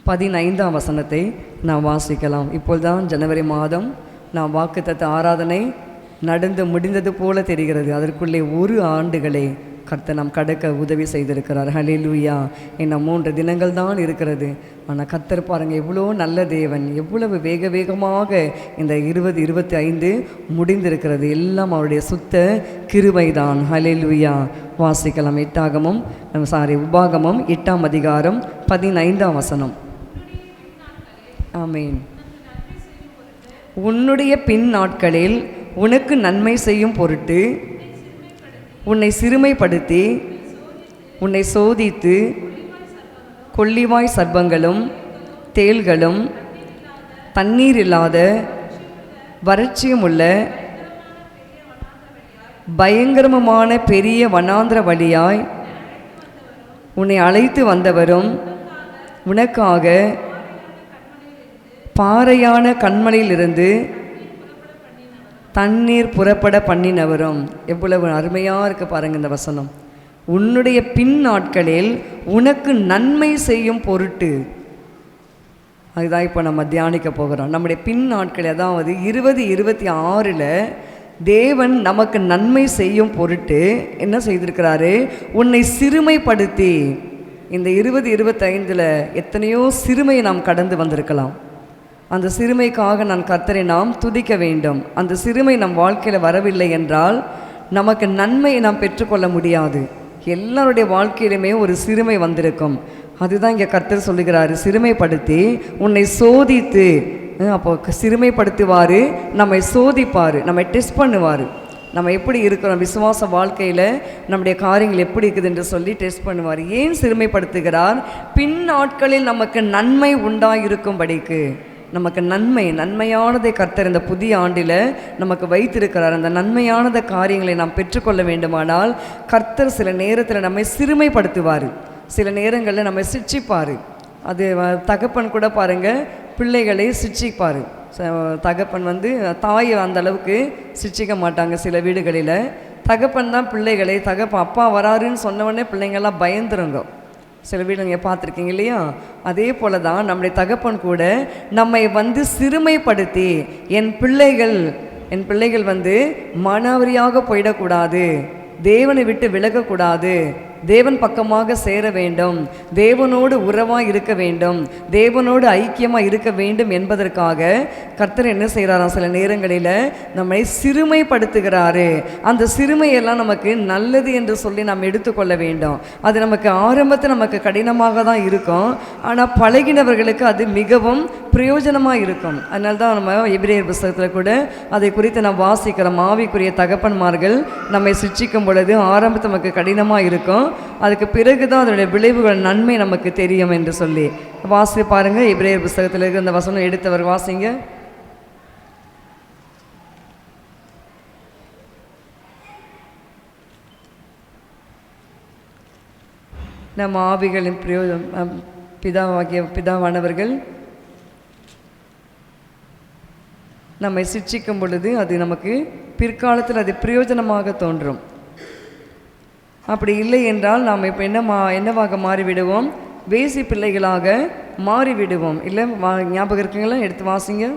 15ஆம் வசனத்தை நாம் வாசிக்கலாம். இப்பொழுதுதான் ஜனவரி மாதம் நாம் வாக்குத்தத்த ஆராதனை நடந்து முடிந்தது போல தெரிகிறது. அதற்குள்ளே 1 ஆண்டுகளை கர்த்தர் நாம் கடக்க உதவி செய்திருக்கிறார். ஹல்லேலூயா. இன்னும் 3 தினங்கள் தான் இருக்கிறது. ஆனால் கர்த்தர் பாருங்கள், எவ்வளோ நல்ல தேவன், எவ்வளவு வேக வேகமாக இந்த 2025 முடிந்திருக்கிறது. எல்லாம் அவருடைய சுத்த கிருபைதான். ஹல்லேலூயா. வாசிக்கலாம். உபாகமம் 8ஆம் அதிகாரம் 15ஆம் வசனம். ஆமேன். உன்னுடைய பின் நாட்களில் உனக்கு நன்மை செய்யும் பொருட்டு உன்னை சிறுமைப்படுத்தி உன்னை சோதித்து கொள்ளிவாய் சர்ப்பங்களும் தேள்களும் தண்ணீர் இல்லாத வறட்சியுமுள்ள பயங்கரமான பெரிய வனாந்திர வழியாய் உன்னை அழைத்து வந்தவரும் உனக்காக பாறையான கண்மலையிலிருந்து தண்ணீர் புறப்பட பண்ணினவரும். எவ்வளவு அருமையாக இருக்கு பாருங்கள் இந்த வசனம். உன்னுடைய பின் நாட்களில் உனக்கு நன்மை செய்யும் பொருட்டு. அதுதான் இப்போ நம்ம தியானிக்க போகிறோம். நம்முடைய பின் நாட்கள், அதாவது 2026 தேவன் நமக்கு நன்மை செய்யும் பொருட்டு என்ன செய்திருக்கிறாரு? உன்னை சிறுமைப்படுத்தி. இந்த 2025 எத்தனையோ சிறுமையை நாம் கடந்து வந்திருக்கலாம். அந்த சிறுமைக்காக கர்த்தரை நாம் துதிக்க வேண்டும். அந்த சிறுமை நம் வாழ்க்கையில் வரவில்லை என்றால் நமக்கு நன்மையை நாம் பெற்றுக்கொள்ள முடியாது. எல்லாருடைய வாழ்க்கையிலுமே ஒரு சிறுமை வந்திருக்கும். அதுதான் இங்கே கர்த்தர் சொல்லுகிறாரு, சிறுமைப்படுத்தி உன்னை சோதித்து. அப்போ சிறுமைப்படுத்துவார், நம்மை சோதிப்பார், நம்மை டெஸ்ட் பண்ணுவார். நம்ம எப்படி இருக்கிறோம், விசுவாச வாழ்க்கையில் நம்முடைய காரியங்கள் எப்படி இருக்குது என்று சொல்லி டெஸ்ட் பண்ணுவார். ஏன் சிறுமைப்படுத்துகிறார்? பின் நாட்களில் நமக்கு நன்மை உண்டாயிருக்கும்படிக்கு. நமக்கு நன்மையானதை கர்த்தர் இந்த புதிய ஆண்டில் நமக்கு வைத்திருக்கிறார். அந்த நன்மையானத காரியங்களை நாம் பெற்றுக்கொள்ள வேண்டுமானால் கர்த்தர் சில நேரத்தில் நம்மை சிறுமைப்படுத்துவார், சில நேரங்களில் நம்மை சிட்சிப்பார். அது தகப்பன் கூட பாருங்கள், பிள்ளைகளை சிட்சிப்பார். தகப்பன் தாயை அந்த அளவுக்கு சிட்சிக்க மாட்டாங்க. சில வீடுகளில் தகப்பன் தான் பிள்ளைகளை, அப்பா வராருன்னு சொன்னவொடனே பிள்ளைங்கள்லாம் பயந்துருங்க. சில வீடு நீங்கள் பார்த்துருக்கீங்க இல்லையா? அதே போல தான் நம்முடைய தகப்பன் கூட நம்மை சிறுமைப்படுத்தி, என் பிள்ளைகள் மனவரியாக போயிடக்கூடாது, தேவனை விட்டு விலகக்கூடாது, தேவன் பக்கமாக சேர வேண்டும், தேவனோடு உறவாக இருக்க வேண்டும், தேவனோடு ஐக்கியமாக இருக்க வேண்டும் என்பதற்காக கர்த்தர் என்ன செய்கிறாராம்? சில நேரங்களில் நம்மை சிறுமைப்படுத்துகிறாரு. அந்த சிறுமையெல்லாம் நமக்கு நல்லது என்று சொல்லி நாம் எடுத்துக்கொள்ள வேண்டும். அது நமக்கு ஆரம்பத்தில் நமக்கு கடினமாக தான் இருக்கும், ஆனால் பழகினவர்களுக்கு அது மிகவும் பிரயோஜனமாக இருக்கும். அதனால தான் நம்ம எபிரேயர் புத்தகத்தில் கூட அதை குறித்து நாம் வாசிக்கிறோம். ஆவிக்குரிய தகப்பன்மார்கள் நம்மை சிட்சிக்கும் பொழுது ஆரம்பத்தில் நமக்கு கடினமாக இருக்கும், அதுக்கு பிறகு தான் அதனுடைய விளைவுகள் நன்மை நமக்கு தெரியும் என்று சொல்லி வாசி பாருங்க. எபிரேயர் புத்தகத்தில் இருக்க அந்த வசனம் எடுத்தவர் வாசிங்க. நம்ம ஆவிகளின் பிதாவானவர்கள் நம்மை சிட்சிக்கும் பொழுது அது நமக்கு பிற்காலத்தில் அது பிரயோஜனமாக தோன்றும். அப்படி இல்லை என்றால் நாம் இப்போ என்னவாக மாறிவிடுவோம்? வேசி பிள்ளைகளாக மாறிவிடுவோம். இல்லை ஞாபகம் இருக்குங்களா? எடுத்து வாசிங்க.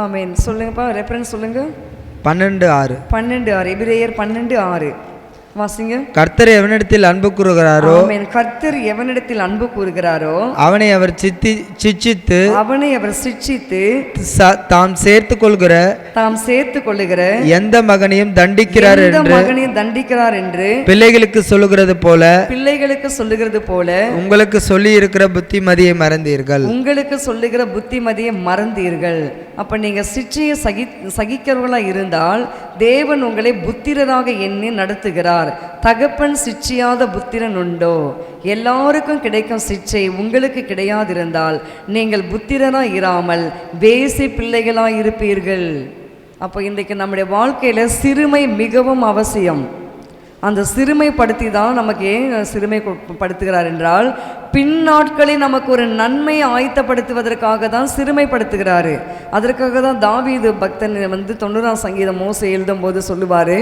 ஆமேன். சொல்லுங்கப்பா, ரெஃபரன்ஸ் சொல்லுங்க. 12:6 எபிரேயர் 12:6 வாசிங்க. கர்த்தர் எவனிடத்தில் அன்பு கூறுகிறாரோ, கர்த்தர் எவனிடத்தில் அன்பு கூறுகிறாரோ அவனை அவர் சிட்சித்து தாம் சேர்த்து கொள்ளுகிற எந்த மகனையும் தண்டிக்கிறார் என்று பிள்ளைகளுக்கு சொல்லுகிறது போல உங்களுக்கு சொல்லி இருக்கிற புத்திமதியை மறந்தீர்கள். அப்ப நீங்க சிட்சையை சகிக்கிறவர்களா இருந்தால் தேவன் உங்களை புத்திரராக எண்ணி நடத்துகிறார். தகப்பன் சிட்சியாத புத்திரன் உண்டோ? எல்லாருக்கும் கிடைக்கும் சிட்சை உங்களுக்கு கிடையாதிருந்தால் நீங்கள் புத்திரனாய் இராமல் வேசி பிள்ளைகளாய் இருப்பீர்கள். அப்போ இன்றைக்கு நம்முடைய வாழ்க்கையில் சிறுமை மிகவும் அவசியம். அந்த சிறுமைப்படுத்தி தான் நமக்கு ஏன் சிறுமைப்படுத்துகிறார் என்றால், பின்னாட்களில் நமக்கு ஒரு நன்மை ஆயத்தப்படுத்துவதற்காக தான் சிறுமைப்படுத்துகிறாரு. அதற்காக தான் தாவீது பக்தன் 90ஆம் சங்கீதம் மோசே எழுதும்போது சொல்லுவார்.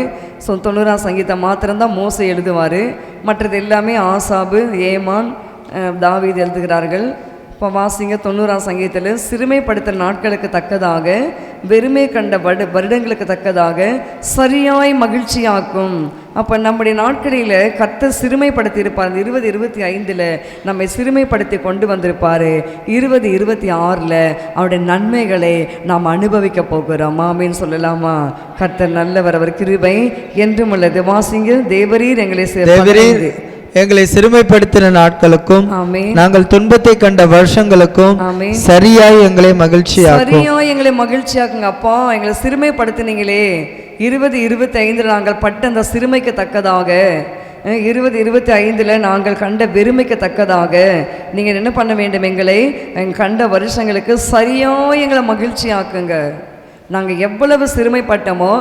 90ஆம் சங்கீதம் மாத்திரம்தான் மோசே எழுதுவார், மற்றது எல்லாமே ஆசாபு, ஏமான், தாவீது எழுதுகிறார்கள். இப்போ வாசிங்க 90ஆம் சங்கீதத்தில், சிறுமைப்படுத்த நாட்களுக்கு தக்கதாக, வெறுமை கண்ட வருடங்களுக்கு தக்கதாக சரியாய் மகிழ்ச்சியாக்கும். அப்போ நம்முடைய நாட்களில் கர்த்தர் சிறுமைப்படுத்தி இருப்பார். 2025 நம்மை சிறுமைப்படுத்தி கொண்டு வந்திருப்பார். 2026 அவருடைய நன்மைகளை நாம் அனுபவிக்க போகிறோம். ஆமீன் சொல்லலாமா? கர்த்தர் நல்லவர், அவர் கிருபை என்றும் உள்ளது. வாசிங்க, தேவரீர் எங்களை சிறுமைப்படுத்தின நாட்களுக்கும் நாங்கள் துன்பத்தை கண்ட வருஷங்களுக்கும் சரியாய் எங்களை மகிழ்ச்சியாக்குங்க. அப்பா, எங்களை சிறுமைப்படுத்தினீங்களே, 2025 நாங்கள் பட்ட அந்த சிறுமைக்கு தக்கதாக, 2025 நாங்கள் கண்ட வெறுமைக்கு தக்கதாக நீங்கள் என்ன பண்ண வேண்டும்? எங்களை கண்ட வருஷங்களுக்கு சரியாக எங்களை மகிழ்ச்சியாக்குங்க. நாங்கள் எவ்வளவு சிறுமைப்பட்டோமோ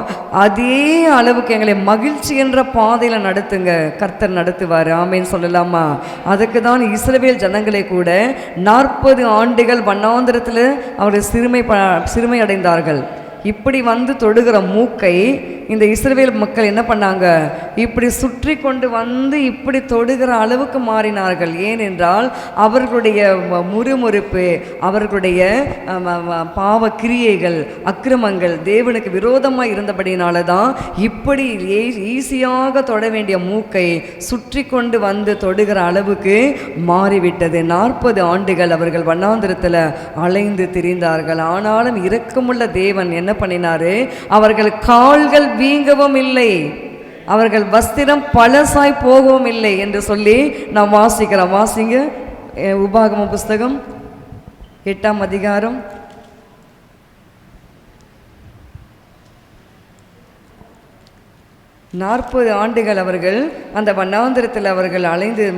அதே அளவுக்கு எங்களை மகிழ்ச்சி என்ற பாதையில் நடத்துங்க. கர்த்தர் நடத்துவார். ஆமேன்னு சொல்லலாமா? அதுக்கு தான் இஸ்ரவேல் ஜனங்களை கூட 40 ஆண்டுகள் வண்ணாந்திரத்தில் அவர்கள் சிறுமை அடைந்தார்கள். இப்படி வந்து தொடுகிற மூக்கை இந்த இஸ்ரவேல் மக்கள் என்ன பண்ணாங்க? இப்படி சுற்றி கொண்டு வந்து இப்படி தொடுகிற அளவுக்கு மாறினார்கள். ஏனென்றால் அவர்களுடைய முறுமுறுப்பு, அவர்களுடைய பாவ கிரியைகள், அக்கிரமங்கள் தேவனுக்கு விரோதமாக இருந்தபடினால தான் இப்படி ஈஸியாக தொட வேண்டிய மூக்கை சுற்றி கொண்டு வந்து தொடுகிற அளவுக்கு மாறிவிட்டது. 40 ஆண்டுகள் அவர்கள் வண்ணாந்திரத்தில் அலைந்து திரிந்தார்கள். ஆனாலும் இரக்கமுள்ள தேவன் என்ன பண்ணினாரு? அவர்கள் கால்கள் வீங்கவும் இல்லை, அவர்கள் வஸ்திரம் பழசாய் போகவும் இல்லை என்று சொல்லி நாம் வாசிக்கிறோம். வாசிங்க, உபாகமம் புஸ்தகம் 8ஆம் அதிகாரம் 40 ஆண்டுகள் அவர்கள் அந்த வண்ணாந்திரத்தில் அவர்கள் அலைந்து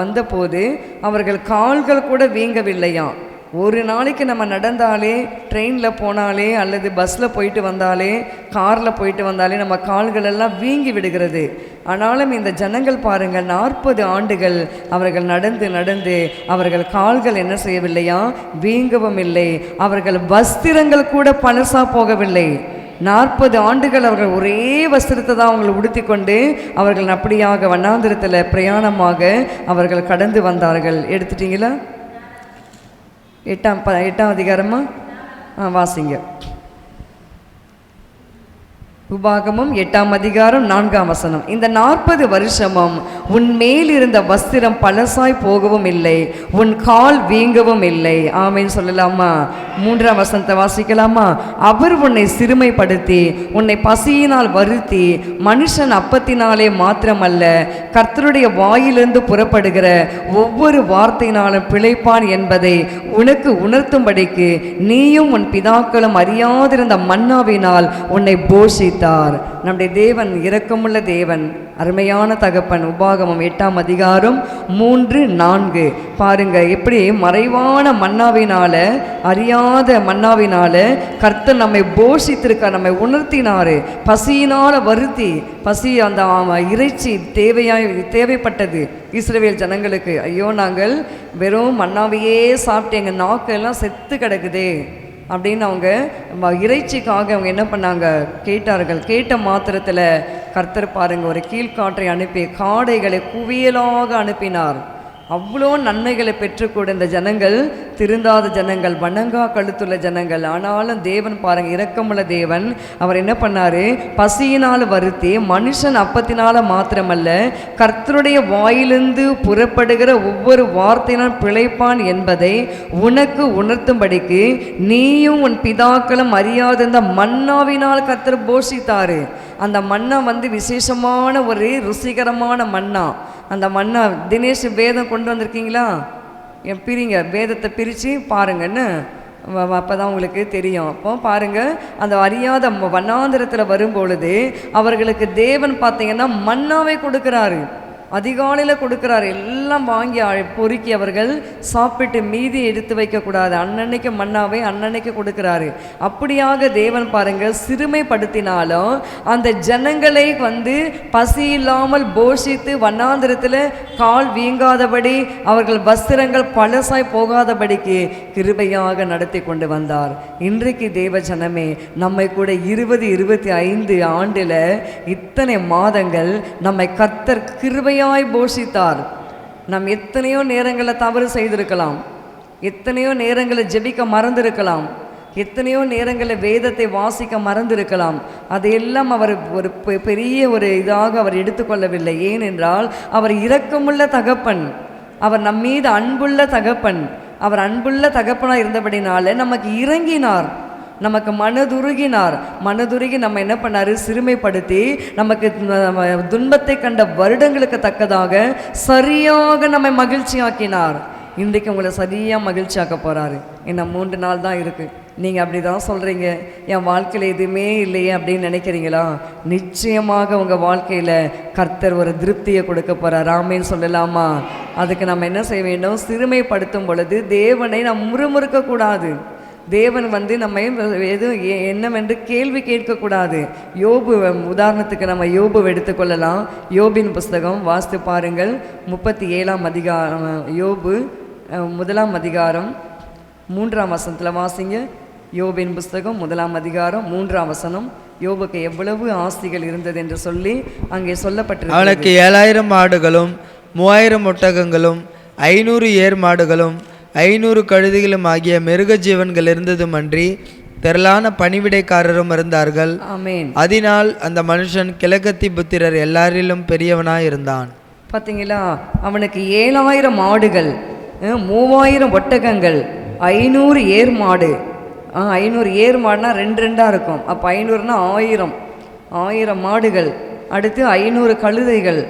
வந்தபோது அவர்கள் கால்கள் கூட வீங்கவில்லையாம். ஒரு நாளைக்கு நம்ம நடந்தாலே, ட்ரெயினில் போனாலே, அல்லது பஸ்ஸில் போயிட்டு வந்தாலே, காரில் போயிட்டு வந்தாலே நம்ம கால்கள் எல்லாம் வீங்கி விடுகிறது. ஆனாலும் இந்த ஜனங்கள் பாருங்கள், 40 ஆண்டுகள் அவர்கள் நடந்து நடந்து அவர்கள் கால்கள் என்ன செய்யவில்லையா? வீங்கவும் இல்லை. அவர்கள் வஸ்திரங்கள் கூட பழசா போகவில்லை. 40 ஆண்டுகள் அவர்கள் ஒரே வஸ்திரத்தை தான் அவங்களை உடுத்தி கொண்டு அவர்கள் அப்படியாக வண்ணாந்திரத்தில் பிரயாணமாக அவர்கள் கடந்து வந்தார்கள். எடுத்துட்டீங்களா? 8ஆம் அதிகாரமா? வாசிங்க. உபாகமம் 8ஆம் அதிகாரம் 4ஆம் வசனம். இந்த 40 வருஷமும் உன் மேல் இருந்த வஸ்திரம் பழசாய் போகவும் இல்லை, உன் கால் வீங்கவும் இல்லை. ஆமேன்னு சொல்லலாமா? 3ஆம் வசனத்தை வாசிக்கலாமா? அவர் உன்னை சிறுமைப்படுத்தி உன்னை பசியினால் வருத்தி மனுஷன் அப்பத்தினாலே மாத்திரமல்ல கர்த்தருடைய வாயிலிருந்து புறப்படுகிற ஒவ்வொரு வார்த்தையினாலும் பிழைப்பான் என்பதை உனக்கு உணர்த்தும்படிக்கு நீயும் உன் பிதாக்களும் அறியாதிருந்த மன்னாவினால் உன்னை போஷித்தார். நம்முடைய தேவன் இரக்கமுள்ள தேவன், அருமையான தகப்பன். உபாகமம் 8ஆம் அதிகாரம் 3-4 பாருங்க, எப்படி மறைவான மன்னாவினால, அறியாத மன்னாவினால கர்த்தர் நம்மை போஷித்திருக்கார், நம்மை உணர்த்தினாரு. பசியினால வருத்தி, பசி அந்த இறைச்சி தேவைப்பட்டது இஸ்ரவேல் ஜனங்களுக்கு. ஐயோ, நாங்கள் வெறும் மன்னாவையே சாப்பிட்டு எங்கள் நாக்கெல்லாம் செத்து கிடக்குதே அப்படின்னு அவங்க இறைச்சிக்காக அவங்க என்ன பண்ணாங்க? கேட்டார்கள். கேட்ட மாத்திரத்தில் கர்த்தர் பாருங்க ஒரு கீழ்காற்றை அனுப்பி காடைகளை குவியலாக அனுப்பினார். அவ்வளோ நன்மைகளை பெற்றுக்கூட இந்த ஜனங்கள் திருந்தாத ஜனங்கள், வணங்கா கழுத்துள்ள ஜனங்கள். ஆனாலும் தேவன் பாருங்க இரக்கமுள்ள தேவன், அவர் என்ன பண்ணாரு? பசியினால் வருத்தி மனுஷன் அப்பத்தினால மாத்திரமல்ல கர்த்தருடைய வாயிலிருந்து புறப்படுகிற ஒவ்வொரு வார்த்தையினால் பிழைப்பான் என்பதை உனக்கு உணர்த்தும்படிக்கு நீயும் உன் பிதாக்களும் அறியாத இந்த மன்னாவினால் கர்த்தர் போஷித்தாரு. அந்த மன்னா விசேஷமான ஒரு ருசிகரமான மன்னா. அந்த மன்னா தினேஷ் வேதம் கொண்டு வந்திருக்கீங்களா? பிரிங்க, வேதத்தை பிரித்து பாருங்கன்னு, அப்போ தான் உங்களுக்கு தெரியும். அப்போ பாருங்கள், அந்த அறியாத வண்ணாந்திரத்தில் வரும்பொழுது அவர்களுக்கு தேவன் பார்த்தீங்கன்னா மன்னாவை கொடுக்குறாரு. அதிகாலையில் கொடுக்குறாரு. எல்லாம் வாங்கி பொறுக்கி அவர்கள் சாப்பிட்டு மீதி எடுத்து வைக்கக்கூடாது. அன்னன்னைக்கு மன்னாவை அன்னன்னைக்கு கொடுக்குறாரு. அப்படியாக தேவன் பாருங்க சிறுமைப்படுத்தினாலும் அந்த ஜனங்களை பசி இல்லாமல் போஷித்து வண்ணாந்திரத்தில் கால் வீங்காதபடி அவர்கள் வஸ்திரங்கள் பழசாய் போகாதபடிக்கு கிருபையாக நடத்தி கொண்டு வந்தார். இன்றைக்கு தேவ ஜனமே, நம்மை கூட 20-25 ஆண்டில் இத்தனை மாதங்கள் நம்மை கர்த்தர் கிருபையாய் போஷித்தார். நாம் எத்தனையோ நேரங்களில் தவறு செய்திருக்கலாம், எத்தனையோ நேரங்களில் ஜெபிக்க மறந்திருக்கலாம், எத்தனையோ நேரங்களில் வேதத்தை வாசிக்க மறந்திருக்கலாம். அதையெல்லாம் அவர் ஒரு பெரிய ஒரு இதாக அவர் எடுத்துக்கொள்ளவில்லை. ஏனென்றால் அவர் இரக்கமுள்ள தகப்பன், அவர் நம்மீது அன்புள்ள தகப்பன். அவர் அன்புள்ள தகப்பனாக இருந்தபடினால நமக்கு இறங்கினார், நமக்கு மனதுருகி நம்ம என்ன பண்ணார், சிறுமைப்படுத்தி நமக்கு துன்பத்தை கண்ட வருடங்களுக்கு தக்கதாக சரியாக நம்மை மகிழ்ச்சி ஆக்கினார். இன்றைக்கு உங்களை சரியாக மகிழ்ச்சி ஆக்க போகிறாரு. இன்னும் 3 நாள் தான் இருக்குது. நீங்கள் அப்படி தான் சொல்கிறீங்க, என் வாழ்க்கையில் எதுவுமே இல்லையே அப்படின்னு நினைக்கிறீங்களா? நிச்சயமாக உங்கள் வாழ்க்கையில் கர்த்தர் ஒரு திருப்தியை கொடுக்க போகிறார். ஆமேன்னு சொல்லலாமா? அதுக்கு நம்ம என்ன செய்ய வேண்டும்? சிறுமைப்படுத்தும் பொழுது தேவனை நாம் முறுமுறுக்கக்கூடாது. தேவன் நம்ம எதுவும் என்னவென்று கேள்வி கேட்கக்கூடாது. யோபு உதாரணத்துக்கு நம்ம யோபு எடுத்துக்கொள்ளலாம். யோபின் புஸ்தகம் வாசித்து பாருங்கள். 37ஆம் அதிகாரம், யோபு 1ஆம் அதிகாரம் 3ஆம் வசனத்தில் வாசிங்க. யோபின் புஸ்தகம் 1ஆம் அதிகாரம் 3ஆம் வசனம். யோபுக்கு எவ்வளவு ஆஸ்திகள் இருந்தது என்று சொல்லி அங்கே சொல்லப்பட்டிருக்கிறது. அவனுக்கு 7000 மாடுகளும் 3000 ஒட்டகங்களும் 500 ஏர் மாடுகளும் 500 கழுதைகளும் ஆகிய மிருக ஜீவன்கள் இருந்ததும் அன்றி திரளான பணிவிடைக்காரரும் இருந்தார்கள். ஆமென். அதனால் அந்த மனுஷன் கிழக்கத்தி புத்திரர் எல்லாரிலும் பெரியவனாய் இருந்தான். பார்த்தீங்களா? அவனுக்கு 7000 மாடுகள், 3000 ஒட்டகங்கள், 500 ஏர் மாடு. 500 ஏர் மாடுனா 2 இருக்கும். அப்போ 500னா 1000 மாடுகள். அடுத்து 500 கழுதைகள்.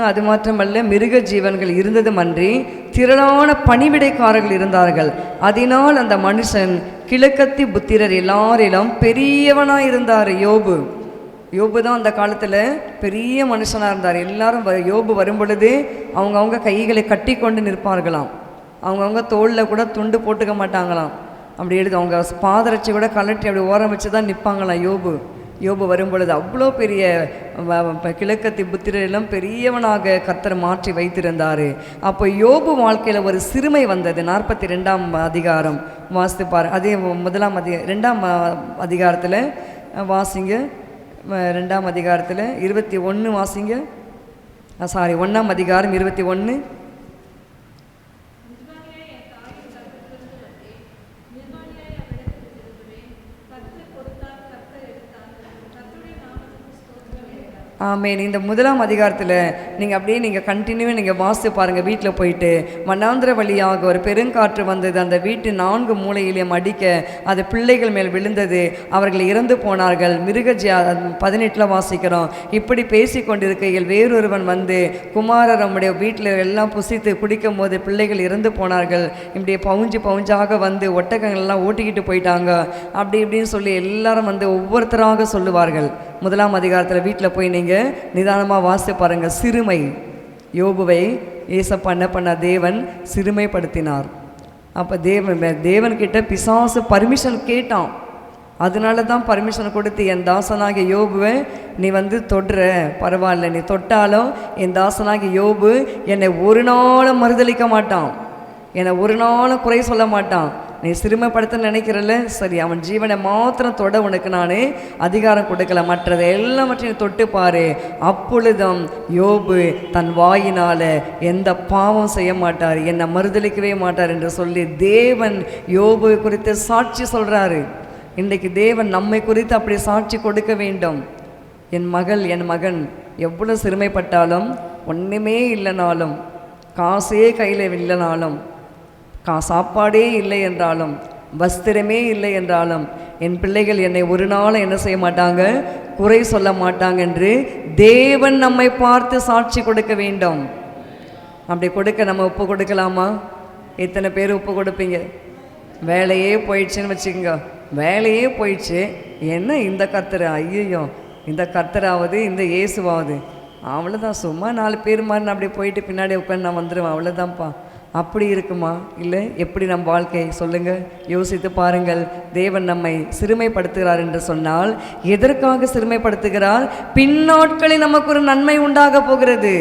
அது மாத்திரமல்ல, மிருக ஜீவன்கள் இருந்ததும் அன்றி திரளான பணிவிடைக்காரர்கள் இருந்தார்கள். அதனால் அந்த மனுஷன் கிழக்கத்தி புத்திரர் எல்லாரிலும் பெரியவனாக இருந்தார். யோபு தான் அந்த காலத்தில் பெரிய மனுஷனாக இருந்தார். எல்லாரும் யோபு வரும் பொழுது அவங்கவுங்க கைகளை கட்டி கொண்டு நிற்பார்களாம். அவங்கவுங்க தோளில் கூட துண்டு போட்டுக்க மாட்டாங்களாம். அப்படி எடுத்து அவங்க பாதரட்சி கூட கலட்டி அப்படி ஓரம் வச்சு தான் நிற்பாங்களாம். யோபு வரும் பொழுது அவ்வளோ பெரிய கிழக்கத்தி புத்திரெல்லாம் பெரியவனாக கர்த்தர் மாற்றி வைத்திருந்தார். அப்போ யோபு வாழ்க்கையில் ஒரு சிறுமை வந்தது. 42ஆம் அதிகாரம் வாசித்து பாரு. அதே 2ஆம் அதிகாரத்தில் வாசிங்க. 2ஆம் அதிகாரத்தில் 21 வாசிங்க. 1ஆம் அதிகாரம் 21. ஆமேன். இந்த 1ஆம் அதிகாரத்தில் நீங்கள் கண்டினியூவாக வாசித்து பாருங்கள். வீட்டில் போயிட்டு மன்னாந்திர வழியாக ஒரு பெருங்காற்று வந்தது. அந்த வீட்டு 4 மூலையிலையும் அடிக்க அது பிள்ளைகள் மேல் விழுந்தது, அவர்கள் இறந்து போனார்கள். 18 வாசிக்கிறோம். இப்படி பேசி கொண்டிருக்கையில் வேறொருவன் வந்து, குமாரர் நம்முடைய வீட்டில் எல்லாம் புசித்து குடிக்கும் போது பிள்ளைகள் இறந்து போனார்கள், இப்படியே பவுஞ்சாக வந்து ஒட்டகங்கள்லாம் ஓட்டிக்கிட்டு போயிட்டாங்க, அப்படி இப்படின்னு சொல்லி எல்லாரும் ஒவ்வொருத்தராக சொல்லுவார்கள். 1ஆம் அதிகாரத்தில் வீட்டில் போய் நீங்கள் நிதானமாக வாசித்து பாருங்கள். சிறுமை. யோபுவை ஏசப்பா என்ன பண்ண? தேவன் சிறுமைப்படுத்தினார். அப்போ தேவன்கிட்ட பிசாசு பர்மிஷன் கேட்டான். அதனால தான் பர்மிஷன் கொடுத்து, என் தாசனாகிய யோபுவை நீ தொடுற, பரவாயில்ல, நீ தொட்டாலும் என் தாசனாகிய யோபு என்னை ஒரு நாளும் மறுதளிக்க மாட்டான், என்னை ஒரு நாளும் குறை சொல்ல மாட்டான். நீ சிறுமைப்படுத்த நினைக்கிறல்ல, சரி, அவன் ஜீவனை மாத்திரம் தொட உனக்கு நான் அதிகாரம் கொடுக்கல, மற்றதை எல்லாவற்றையும் தொட்டு பாரு. அப்பொழுதும் யோபு தன் வாயினால் எந்த பாவம் செய்ய மாட்டார், என்னை மறுதளிக்கவே மாட்டார் என்று சொல்லி தேவன் யோபு குறித்து சாட்சி சொல்கிறாரு. இன்றைக்கு தேவன் நம்மை குறித்து அப்படி சாட்சி கொடுக்க வேண்டும். என் மகன் எவ்வளோ சிறுமைப்பட்டாலும், ஒன்றுமே இல்லைனாலும், காசே கையில் இல்லைனாலும், சாப்பாடே இல்லை என்றாலும், வஸ்திரமே இல்லை என்றாலும், என் பிள்ளைகள் என்னை ஒரு நாள் என்ன செய்ய மாட்டாங்க, குறை சொல்ல மாட்டாங்க என்று தேவன் நம்மை பார்த்து சாட்சி கொடுக்க வேண்டும். அப்படி கொடுக்க நம்ம ஒப்பு கொடுக்கலாமா? எத்தனை பேர் ஒப்பு கொடுப்பீங்க? வேலையே போயிடுச்சுன்னு வச்சுக்கோங்க, வேலையே போயிடுச்சு, என்ன இந்த கர்த்தர், ஐயோ இந்த கர்த்தராவது இந்த இயேசுவாவது அவ்வளோதான், சும்மா 4 பேர் மாதிரி நான் அப்படியே போயிட்டு பின்னாடி உட்காந்து நான் வந்துடுவேன், அவ்வளோதான்ப்பா. அப்படி இருக்குமா? இல்லை, எப்படி நம் வாழ்க்கை சொல்லுங்கள், யோசித்து பாருங்கள். தேவன் நம்மை சிறுமைப்படுத்துகிறார் என்று சொன்னால் எதற்காக சிறுமைப்படுத்துகிறார்? பின்னாட்களில் நமக்கு ஒரு நன்மை உண்டாக போகிறது.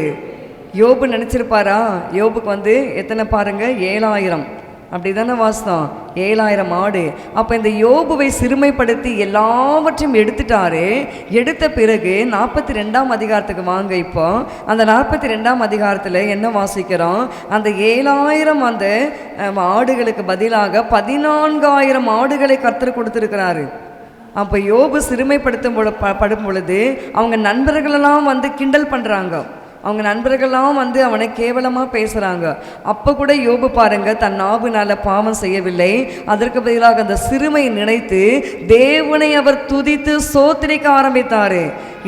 யோபு நினச்சிருப்பாரா? யோபுக்கு எத்தனை பாருங்க, 7000, அப்படி தானே வாஸ்தம், 7000 ஆடு. அப்போ இந்த யோபுவை சிறுமைப்படுத்தி எல்லாவற்றையும் எடுத்துட்டாரு. எடுத்த பிறகு 42ஆம் அதிகாரத்துக்கு வாங்க. இப்போ அந்த 42ஆம் அதிகாரத்தில் என்ன வாசிக்கிறோம்? அந்த 7000 அந்த ஆடுகளுக்கு பதிலாக 14,000 ஆடுகளை கர்த்தர் கொடுத்துருக்கிறாரு. அப்போ யோபு சிறுமைப்படுத்தும் படும் பொழுது அவங்க நண்பர்களெல்லாம் கிண்டல் பண்ணுறாங்க. அவங்க நண்பர்கள்லாம் அவனை கேவலமாக பேசுகிறாங்க. அப்போ கூட யோபு பாருங்க, தன் நாவினால் பாவம் செய்யவில்லை. அதற்கு பதிலாக அந்த சிறுமையை நினைத்து தேவனை அவர் துதித்து சோத்திரிக்க ஆரம்பித்தார்.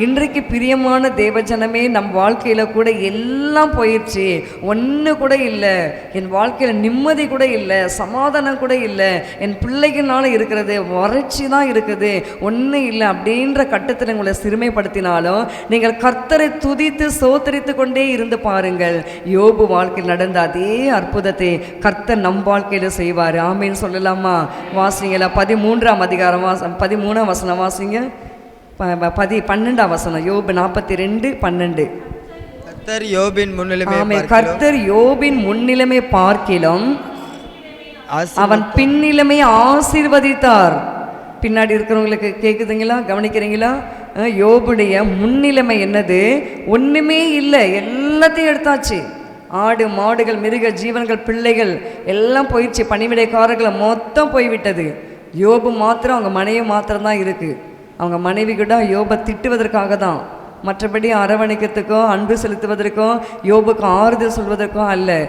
இன்றைக்கு பிரியமான தேவஜனமே, நம் வாழ்க்கையில் கூட எல்லாம் போயிடுச்சு, ஒன்று கூட இல்லை, என் வாழ்க்கையில் நிம்மதி கூட இல்லை, சமாதானம் கூட இல்லை, என் பிள்ளைகளால் இருக்கிறது வறட்சி தான் இருக்குது, ஒன்றும் இல்லை அப்படின்ற கட்டத்தில் உங்களை சிறுமைப்படுத்தினாலும் நீங்கள் கர்த்தரை துதித்து சோத்தரித்து கொண்டே இருந்து பாருங்கள். யோபு வாழ்க்கையில் நடந்த அதே அற்புதத்தை கர்த்தர் நம் வாழ்க்கையில் செய்வார். ஆமேன்னு சொல்லலாமா? வாசிங்களா 13ஆம் அதிகாரம் 13ஆம் வசனம் வாசிங்க. 12ஆம் வசனம், யோபு 42:12. கர்த்தர் யோபின் முன்னிலைமை பார்க்கிலும் அவன் பின்னிலைமை ஆசீர்வதித்தார். பின்னாடி இருக்கிறவங்களுக்கு கேட்குதுங்களா? கவனிக்கிறீங்களா? யோபுடைய முன்னிலைமை என்னது? ஒன்றுமே இல்லை, எல்லாத்தையும் எடுத்தாச்சு. ஆடு மாடுகள் மிருக ஜீவன்கள் பிள்ளைகள் எல்லாம் போயிடுச்சு, பணிவிடைக்காரர்களை மொத்தம் போய்விட்டது. யோபு மாத்திரம், அவங்க மனைவி மாத்திரம் தான் இருக்குது. அவங்க மனைவி கூட யோபை திட்டுவதற்காக தான், மற்றபடி அரவணைக்கிறதுக்கோ அன்பு செலுத்துவதற்கோ யோபுக்கு ஆறுதல் சொல்வதற்கோ அல்ல.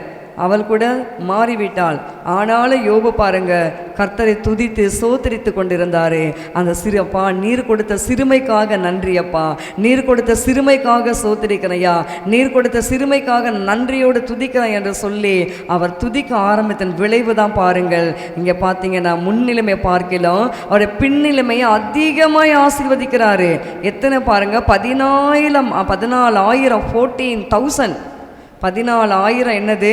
அவள் கூட மாறிவிட்டாள். ஆனாலும் யோபு பாருங்க, கர்த்தரை துதித்து சோத்தரித்து கொண்டிருந்தாரு. அந்த அப்பா, நீர் கொடுத்த சிறுமைக்காக நன்றி அப்பா, நீர் கொடுத்த சிறுமைக்காக சோத்தரிக்கிறையா, நீர் கொடுத்த சிறுமைக்காக நன்றியோடு துதிக்கிறேன் என்று சொல்லி அவர் துதிக்க ஆரம்பித்த விளைவு தான் பாருங்கள். இங்கே பார்த்தீங்கன்னா முன்னிலைமை பார்க்கலாம், அவருடைய பின்னிலைமையை அதிகமாய் ஆசீர்வதிக்கிறாரு. எத்தனை பாருங்க, 14,000 14,000 14,000 என்னது?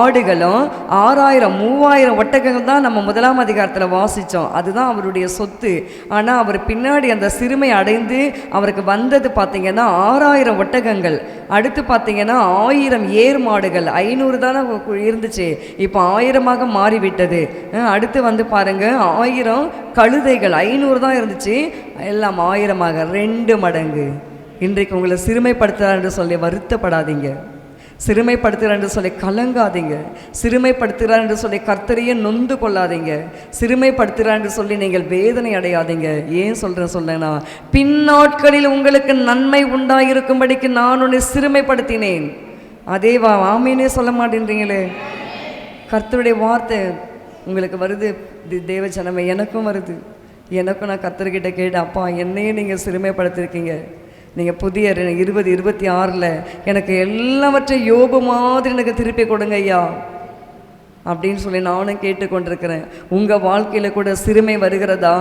ஆடுகளும் 6,000 3,000 ஒட்டகங்கள் தான் நம்ம 1ஆம் அதிகாரத்தில் வாசித்தோம். அதுதான் அவருடைய சொத்து. ஆனால் அவர் பின்னாடி அந்த சிறுமை அடைந்து அவருக்கு வந்தது பார்த்திங்கன்னா 6,000 ஒட்டகங்கள். அடுத்து பார்த்திங்கன்னா 1000 ஏர் மாடுகள். 500 தானே இருந்துச்சு, இப்போ 1000ஆக மாறிவிட்டது. அடுத்து பாருங்கள் 1000 கழுதைகள். 500 தான் இருந்துச்சு, எல்லாம் 1000ஆக 2 மடங்கு. இன்றைக்கு உங்களை சிறுமைப்படுத்துகிறார் என்று சொல்லி வருத்தப்படாதீங்க, சிறுமைப்படுத்துகிறார் என்று சொல்லி கலங்காதீங்க, சிறுமைப்படுத்துகிறார் என்று சொல்லி கர்த்தரையே நொந்து கொள்ளாதீங்க, சிறுமைப்படுத்துகிறார் என்று சொல்லி நீங்கள் வேதனை அடையாதீங்க. ஏன் சொல்கிறேன்னா, பின்னாட்களில் உங்களுக்கு நன்மை உண்டாயிருக்கும்படிக்கு நான் உன்னை சிறுமைப்படுத்தினேன். அதேவா ஆமீனே சொல்ல மாட்டேன்றீங்களே? கர்த்தருடைய வார்த்தை உங்களுக்கு வருது தேவஜனமே, எனக்கும் வருது. எனக்கும் நான் கர்த்தர்கிட்ட கேட்டேன், அப்பா என்னையே நீங்கள் சிறுமைப்படுத்திருக்கீங்க, நீங்கள் புதிய 2026 எனக்கு எல்லாவற்றையும் யோபு மாதிரி எனக்கு திருப்பி கொடுங்க ஐயா அப்படின்னு சொல்லி நானும் கேட்டுக்கொண்டிருக்கிறேன். உங்கள் வாழ்க்கையில் கூட சிறுமை வருகிறதா,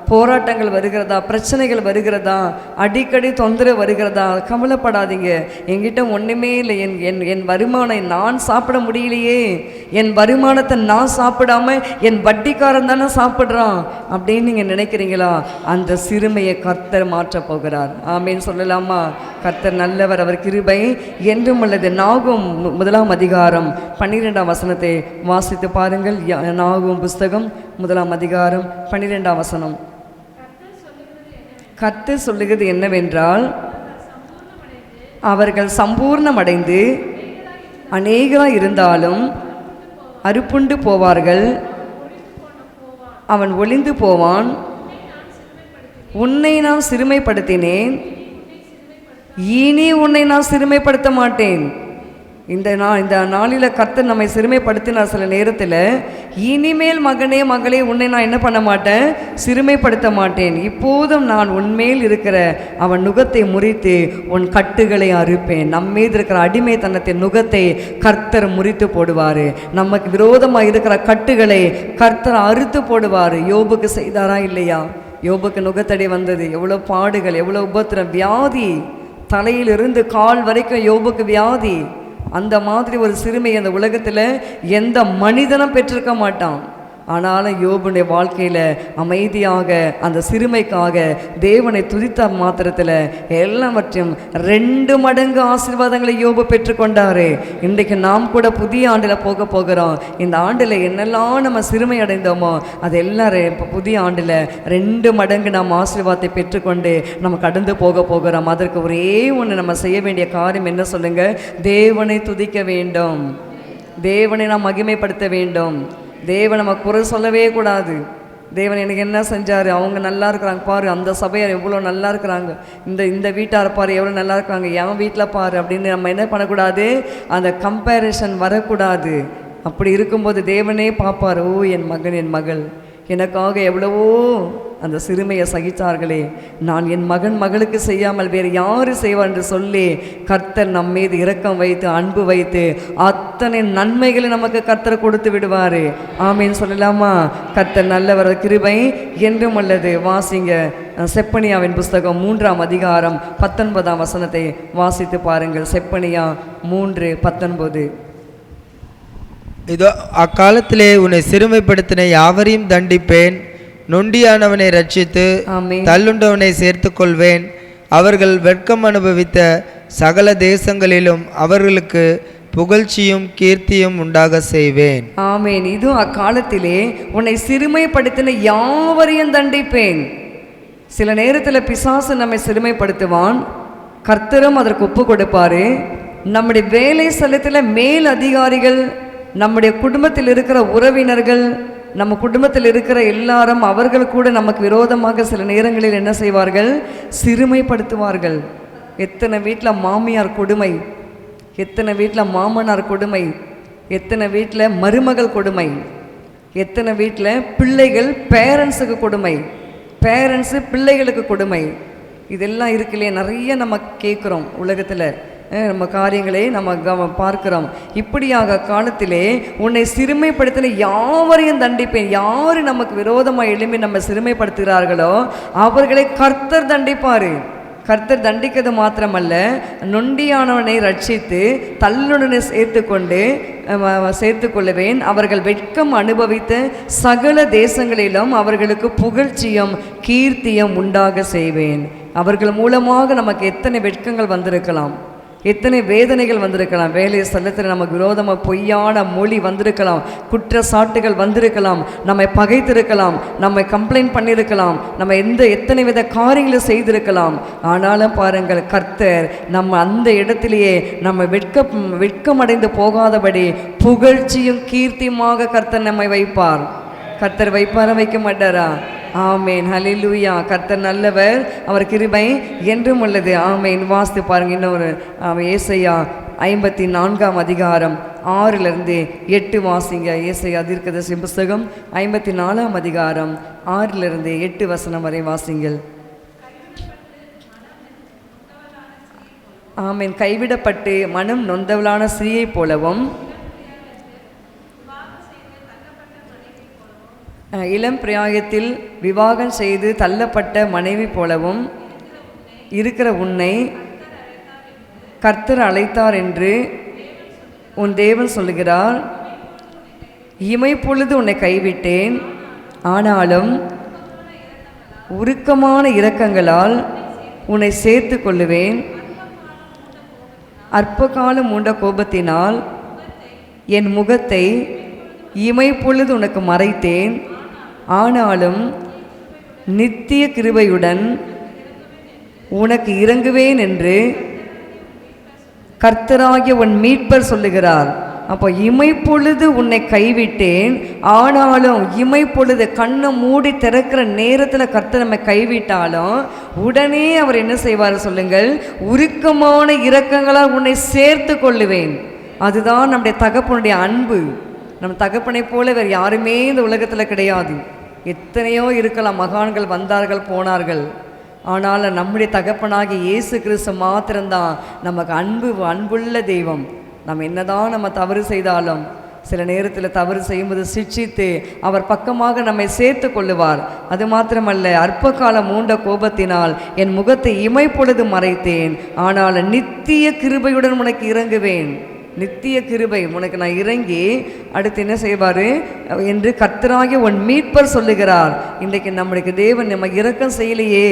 போராட்டங்கள் வருகிறதா, பிரச்சனைகள் வருகிறதா, அடிக்கடி தொந்தரவு வருகிறதா? கவலைப்படாதீங்க, என்கிட்ட ஒன்றுமே இல்லை, என் வருமானம் நான் சாப்பிட முடியலையே, என் வருமானத்தை நான் சாப்பிடாம என் வட்டிக்காரன் தானே சாப்பிட்றான் அப்படின்னு நீங்கள் நினைக்கிறீங்களா? அந்த சிறுமையை கர்த்தர் மாற்றப் போகிறார். ஆமேன்னு சொல்லலாமா? கர்த்தர் நல்லவர், அவர் கிருபை என்றும் உள்ளது. நாகும் 1ஆம் அதிகாரம் 12ஆம் வசனத்தை வாசித்து பாருங்கள். நாகும் புஸ்தகம் 1ஆம் அதிகாரம் 12ஆம் வசனம். கர்த்தர் சொல்லுகிறது என்னவென்றால், அவர்கள் சம்பூர்ணமடைந்து அநேகராய் இருந்தாலும் அறுப்புண்டு போவார்கள், அவன் ஒளிந்து போவான். உன்னை நான் சிறுமைப்படுத்தினேன், இனி உன்னை நான் சிறுமைப்படுத்த மாட்டேன். இந்த நாளில் கர்த்தர் நம்மை சிறுமைப்படுத்தினார். சில நேரத்தில் இனிமேல் மகனே மகளே உன்னை நான் என்ன பண்ண மாட்டேன், சிறுமைப்படுத்த மாட்டேன். இப்போதும் நான் உன்மேல் இருக்கிற அவன் நுகத்தை முறித்து உன் கட்டுகளை அறுப்பேன். நம்மீது இருக்கிற அடிமைத்தனத்தின் நுகத்தை கர்த்தர் முறித்து போடுவார். நமக்கு விரோதமாக இருக்கிற கட்டுகளை கர்த்தர் அறுத்து போடுவார். யோபுக்கு செய்தாரா இல்லையா? யோபுக்கு நுகத்தடி வந்தது, எவ்வளோ பாடுகள், எவ்வளோ உபத்திரம், வியாதி, தலையிலிருந்து கால் வரைக்கும் யோபுக்கு வியாதி. அந்த மாதிரி ஒரு சிறுமை அந்த உலகத்தில் எந்த மனிதனும் பெற்றிருக்க மாட்டான். ஆனாலும் யோபுடைய வாழ்க்கையில் அமைதியாக அந்த சிறுமைக்காக தேவனை துதித்த மாத்திரத்தில் எல்லாவற்றையும் 2 மடங்கு ஆசீர்வாதங்களை யோபு பெற்றுக்கொண்டாரு. இன்றைக்கு நாம் கூட புதிய ஆண்டில் போகிறோம். இந்த ஆண்டில் என்னெல்லாம் நம்ம சிறுமை அடைந்தோமோ அது எல்லாரும் இப்போ புதிய ஆண்டில் 2 மடங்கு நாம் ஆசீர்வாதத்தை பெற்றுக்கொண்டு நம்ம கடந்து போகிறோம். அதற்கு ஒரே ஒன்று நம்ம செய்ய வேண்டிய காரியம் என்ன சொல்லுங்க? தேவனை துதிக்க வேண்டும், தேவனை நாம் மகிமைப்படுத்த வேண்டும். தேவன் நம்ம குறை சொல்லவே கூடாது. தேவன் எனக்கு என்ன செஞ்சார், அவங்க நல்லா இருக்கிறாங்க பாரு, அந்த சபையார் எவ்வளோ நல்லா இருக்கிறாங்க, இந்த வீட்டார் பாரு எவ்வளோ நல்லா இருக்கிறாங்க, என் வீட்டில் பாரு அப்படின்னு நம்ம என்ன பண்ணக்கூடாது? அந்த கம்பேரிசன் வரக்கூடாது. அப்படி இருக்கும்போது தேவனே பார்ப்பார், ஓ என் மகன் என் மகள் எனக்காக எவ்வளவோ அந்த சிறுமையை சகித்தார்களே, நான் என் மகன் மகளுக்கு செய்யாமல் வேறு யாரு செய்வார் என்று சொல்லி கர்த்தர் நம் மீது இரக்கம் வைத்து அன்பு வைத்து அத்தனை நன்மைகளை நமக்கு கர்த்தர் கொடுத்து விடுவார். ஆமீன் சொல்லலாமா? கர்த்தர் நல்லவர், கிருபை என்றும் உள்ளது. வாசிங்க செப்பனியாவின் புஸ்தகம் 3ஆம் அதிகாரம் 19ஆம் வசனத்தை வாசித்து பாருங்கள். செப்பனியா 3:19. இதோ அக்காலத்திலே உன்னை சிறுமைப்படுத்தின யாவரையும் தண்டிப்பேன், நொண்டியானவனை ரட்சித்து தள்ளுண்டவனை சேர்த்து கொள்வேன். அவர்கள் வெட்கம் அனுபவித்த சகல தேசங்களிலும் அவர்களுக்கு புகழ்ச்சியும் கீர்த்தியும் உண்டாக செய்வேன். ஆமேன். இது அக்காலத்திலே உன்னை சிறுமைப்படுத்தின யாவரையும் தண்டிப்பேன். சில நேரத்தில் பிசாசு நம்மை சிறுமைப்படுத்துவான், கர்த்தரும் அதற்கு ஒப்பு கொடுப்பாரு. நம்முடைய வேலை ஸ்தலத்தில் மேல் அதிகாரிகள், நம்முடைய குடும்பத்தில் இருக்கிற உறவினர்கள், நம்ம குடும்பத்தில் இருக்கிற எல்லாரும் அவர்கள் கூட நமக்கு விரோதமாக சில நேரங்களில் என்ன செய்வார்கள்? சிறுமைப்படுத்துவார்கள். எத்தனை வீட்டில் மாமியார் கொடுமை, எத்தனை வீட்டில் மாமனார் கொடுமை, எத்தனை வீட்டில் மருமகள் கொடுமை, எத்தனை வீட்டில் பிள்ளைகள் பேரண்ட்ஸுக்கு கொடுமை, பேரண்ட்ஸு பிள்ளைகளுக்கு கொடுமை. இதெல்லாம் இருக்குல்லையே, நிறைய நம்ம கேட்குறோம் உலகத்தில், நம்ம காரியங்களே நம்ம பார்க்கிறோம். இப்படியாக காலத்திலே உன்னை சிறுமைப்படுத்தின யாவரையும் தண்டிப்பேன். யார் நமக்கு விரோதமாக எழும்பி நம்ம சிறுமைப்படுத்துகிறார்களோ அவர்களை கர்த்தர் தண்டிப்பார். கர்த்தர் தண்டிக்கிறது மாத்திரமல்ல, நொண்டியானவனை ரட்சித்து தள்ளுடனே சேர்த்து கொள்ளுவேன். அவர்கள் வெட்கம் அனுபவித்த சகல தேசங்களிலும் அவர்களுக்கு புகழ்ச்சியும் கீர்த்தியும் உண்டாக செய்வேன். அவர்கள் மூலமாக நமக்கு எத்தனை வெட்கங்கள் வந்திருக்கலாம், எத்தனை வேதனைகள் வந்திருக்கலாம். வேலை ஸ்தலத்தில் நமக்கு விரோதமாக பொய்யான மொழி வந்திருக்கலாம், குற்றச்சாட்டுகள் வந்திருக்கலாம், நம்மை பகைத்திருக்கலாம், நம்மை கம்ப்ளைண்ட் பண்ணியிருக்கலாம், நம்ம எத்தனை வித காரியங்களை செய்திருக்கலாம். ஆனாலும் பாருங்கள், கர்த்தர் நம்ம அந்த இடத்திலேயே நம்ம வெட்கமடைந்து போகாதபடி புகழ்ச்சியும் கீர்த்தியுமாக கர்த்தர் நம்மை வைப்பார். கர்த்தர் வைப்பார வைக்க மாட்டாரா? ஆமேன், ஹல்லேலூயா. கர்த்தர் நல்லவர், அவர் கிருபை என்றும் உள்ளது. ஆமேன். வாசித்து பாருங்க இன்னொரு ஏசாயா 54ஆம் அதிகாரம் 6-8 வாசிங்க. ஏசாயா தீர்க்கதரிசி புஸ்தகம் 54ஆம் அதிகாரம் 6-8 வசனம் வரை வாசிங்கள். ஆமேன். கைவிடப்பட்டு மனம் நொந்தவளான ஸ்திரீயை போலவும், இளம் பிராயத்தில் விவாகம் செய்து தள்ளப்பட்ட மனைவி போலவும் இருக்கிற உன்னை கர்த்தர் அழைத்தார் என்று உன் தேவன் சொல்லுகிறார். இமைப்பொழுது உன்னை கைவிட்டேன், ஆனாலும் உருக்கமான இரக்கங்களால் உன்னை சேர்த்து கொள்ளுவேன். அற்பகாலம் மூண்ட கோபத்தினால் என் முகத்தை இமைப்பொழுது உனக்கு மறைத்தேன், ஆனாலும் நித்திய கிருபையுடன் உனக்கு இறங்குவேன் என்று கர்த்தராகிய உன் மீட்பர் சொல்லுகிறார். அப்போ இமைப்பொழுது உன்னை கைவிட்டேன், ஆனாலும் இமைப்பொழுது கண்ணை மூடி திறக்கிற நேரத்தில் கர்த்தர் நம்ம கைவிட்டாலும் உடனே அவர் என்ன செய்வார் சொல்லுங்கள்? உருக்கமான இரக்கங்களால் உன்னை சேர்த்து கொள்ளுவேன். அதுதான் நம்முடைய தகப்பனுடைய அன்பு. நம்ம தகப்பனை போல வேறு யாருமே இந்த உலகத்தில் கிடையாது. எத்தனையோ இருக்கலாம், மகான்கள் வந்தார்கள் போனார்கள், ஆனால் நம்முடைய தகப்பனாகி இயேசு கிறிஸ்து மாத்திரம்தான் நமக்கு அன்புள்ள தெய்வம். நம்ம என்னதான் நம்ம தவறு செய்தாலும், சில நேரத்தில் தவறு செய்யும்போது சிட்சித்து அவர் பக்கமாக நம்மை சேர்த்து கொள்ளுவார். அது மாத்திரமல்ல, அற்ப காலம் மூண்ட கோபத்தினால் என் முகத்தை இமைப்பொழுது மறைத்தேன், ஆனால் நித்திய கிருபையுடன் உனக்கு இறங்குவேன். நித்திய கிருபை உனக்கு நான் இறங்கி அடுத்து என்ன செய்வார் என்று கர்த்தராகிய உன் மீட்பர் சொல்லுகிறார். இன்றைக்கு நம்மளுக்கு தேவன் நம்ம இரக்கம் செய்யலையே,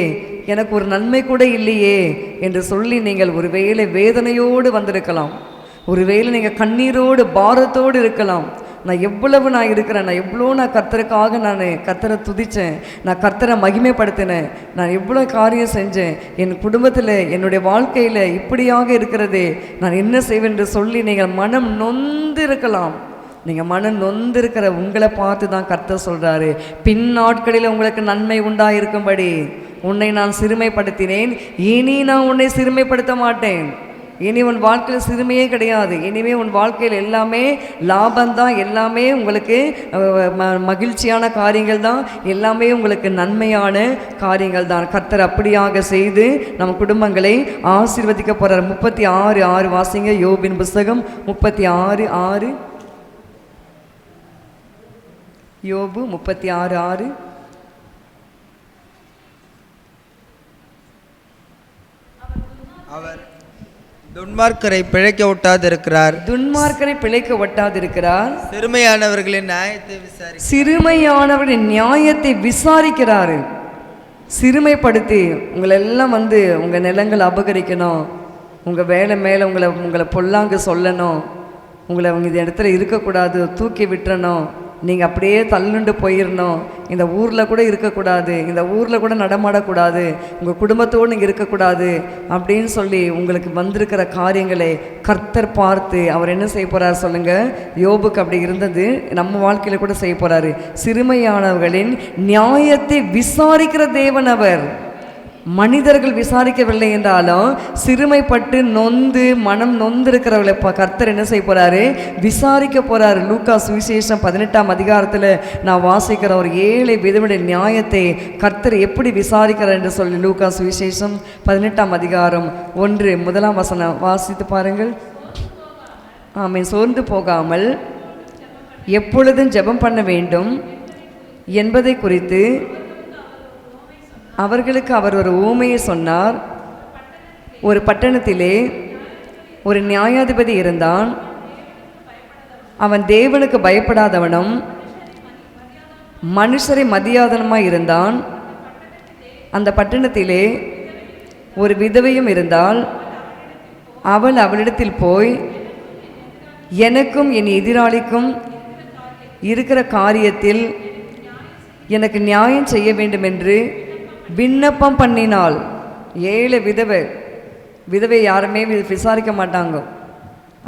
எனக்கு ஒரு நன்மை கூட இல்லையே என்று சொல்லி நீங்கள் ஒருவேளை வேதனையோடு வந்திருக்கலாம், ஒருவேளை நீங்கள் கண்ணீரோடு பாரத்தோடு இருக்கலாம். நான் எவ்வளவு நான் இருக்கிறேன், நான் எவ்வளோ நான் கர்த்தருக்காக நான் கர்த்தரை துதித்தேன், நான் கர்த்தரை மகிமைப்படுத்தினேன், நான் எவ்வளோ காரியம் செஞ்சேன், என் குடும்பத்தில் என்னுடைய வாழ்க்கையில் இப்படியாக இருக்கிறதே, நான் என்ன செய்வேன் என்று சொல்லி நீங்கள் மனம் நொந்து இருக்கலாம். நீங்கள் மனம் நொந்து இருக்கிற உங்களை பார்த்து தான் கர்த்தர் சொல்கிறாரு, பின் நாட்களில் உங்களுக்கு நன்மை உண்டாயிருக்கும்படி உன்னை நான் சிறுமைப்படுத்தினேன், இனி நான் உன்னை சிறுமைப்படுத்த மாட்டேன். இனி உன் வாழ்க்கையில் சிறுமையே கிடையாது. இனிமே உன் வாழ்க்கையில் எல்லாமே லாபம்தான், எல்லாமே உங்களுக்கு மகிழ்ச்சியான காரியங்கள் தான், எல்லாமே உங்களுக்கு நன்மையான காரியங்கள் தான். கர்த்தர் அப்படியாக செய்து நம் குடும்பங்களை ஆசீர்வதிக்க போகிறார். 36:6 வாசிங்க. யோபின் புஸ்தகம் 36:6. யோபு 36:6. அவர் துன்மார்க்கரை பிழைக்க ஒட்டாதிருக்கிறார், துன்மார்க்கரை பிழைக்க ஒட்டாதிருக்கிறார். சிறுமையானவர்களின் நியாயத்தை விசாரி சிறுமையானவர்களின் நியாயத்தை விசாரிக்கிறாரு. சிறுமைப்படுத்தி உங்களெல்லாம் உங்கள் நிலங்கள் அபகரிக்கணும், உங்கள் வேலை மேலே உங்களை பொல்லாங்கு சொல்லணும், உங்களை இந்த இடத்துல இருக்கக்கூடாது, தூக்கி விட்டுறணும், நீங்கள் அப்படியே தள்ளுண்டு போயிடணும், இந்த ஊரில் கூட இருக்கக்கூடாது, இந்த ஊரில் கூட நடமாடக்கூடாது, உங்கள் குடும்பத்தோடு நீங்கள் இருக்கக்கூடாது அப்படின்னு சொல்லி உங்களுக்கு வந்திருக்கிற காரியங்களை கர்த்தர் பார்த்து அவர் என்ன செய்ய போகிறார் சொல்லுங்கள். யோபுக்கு அப்படி இருந்தது, நம்ம வாழ்க்கையில் கூட செய்ய போகிறாரு. சிறுமையானவர்களின் நியாயத்தை விசாரிக்கிற தேவன் அவர். மனிதர்கள் விசாரிக்கவில்லை என்றாலும் சிறுமைப்பட்டு நொந்து மனம் நொந்திருக்கிறவர்களை கர்த்தர் என்ன செய்ய போகிறாரு, விசாரிக்க போகிறாரு. லூக்கா சுவிசேஷம் 18ஆம் அதிகாரத்தில் நான் வாசிக்கிற ஒரு 7 விதவுடைய நியாயத்தை கர்த்தர் எப்படி விசாரிக்கிறார் என்று சொல்லி லூக்கா சுவிசேஷம் 18ஆம் அதிகாரம் 1 வசனம் வாசித்து பாருங்கள். ஆமென். சோர்ந்து போகாமல் எப்பொழுதும் ஜெபம் பண்ண வேண்டும் என்பதை குறித்து அவர்களுக்கு அவர் ஒரு ஊமையை சொன்னார். ஒரு பட்டணத்திலே ஒரு நியாயாதிபதி இருந்தான். அவன் தேவனுக்கு பயப்படாதவனும் மனுஷரை மதியாதவனுமாய் இருந்தான். அந்த பட்டணத்திலே ஒரு விதவையும் இருந்தால். அவள் அவளிடத்தில் போய், எனக்கும் என் எதிராளிக்கும் இருக்கிற காரியத்தில் எனக்கு நியாயம் செய்ய வேண்டும் என்று விண்ணப்பம் பண்ணினாள். 7 விதவை யாருமே விசாரிக்க மாட்டாங்க,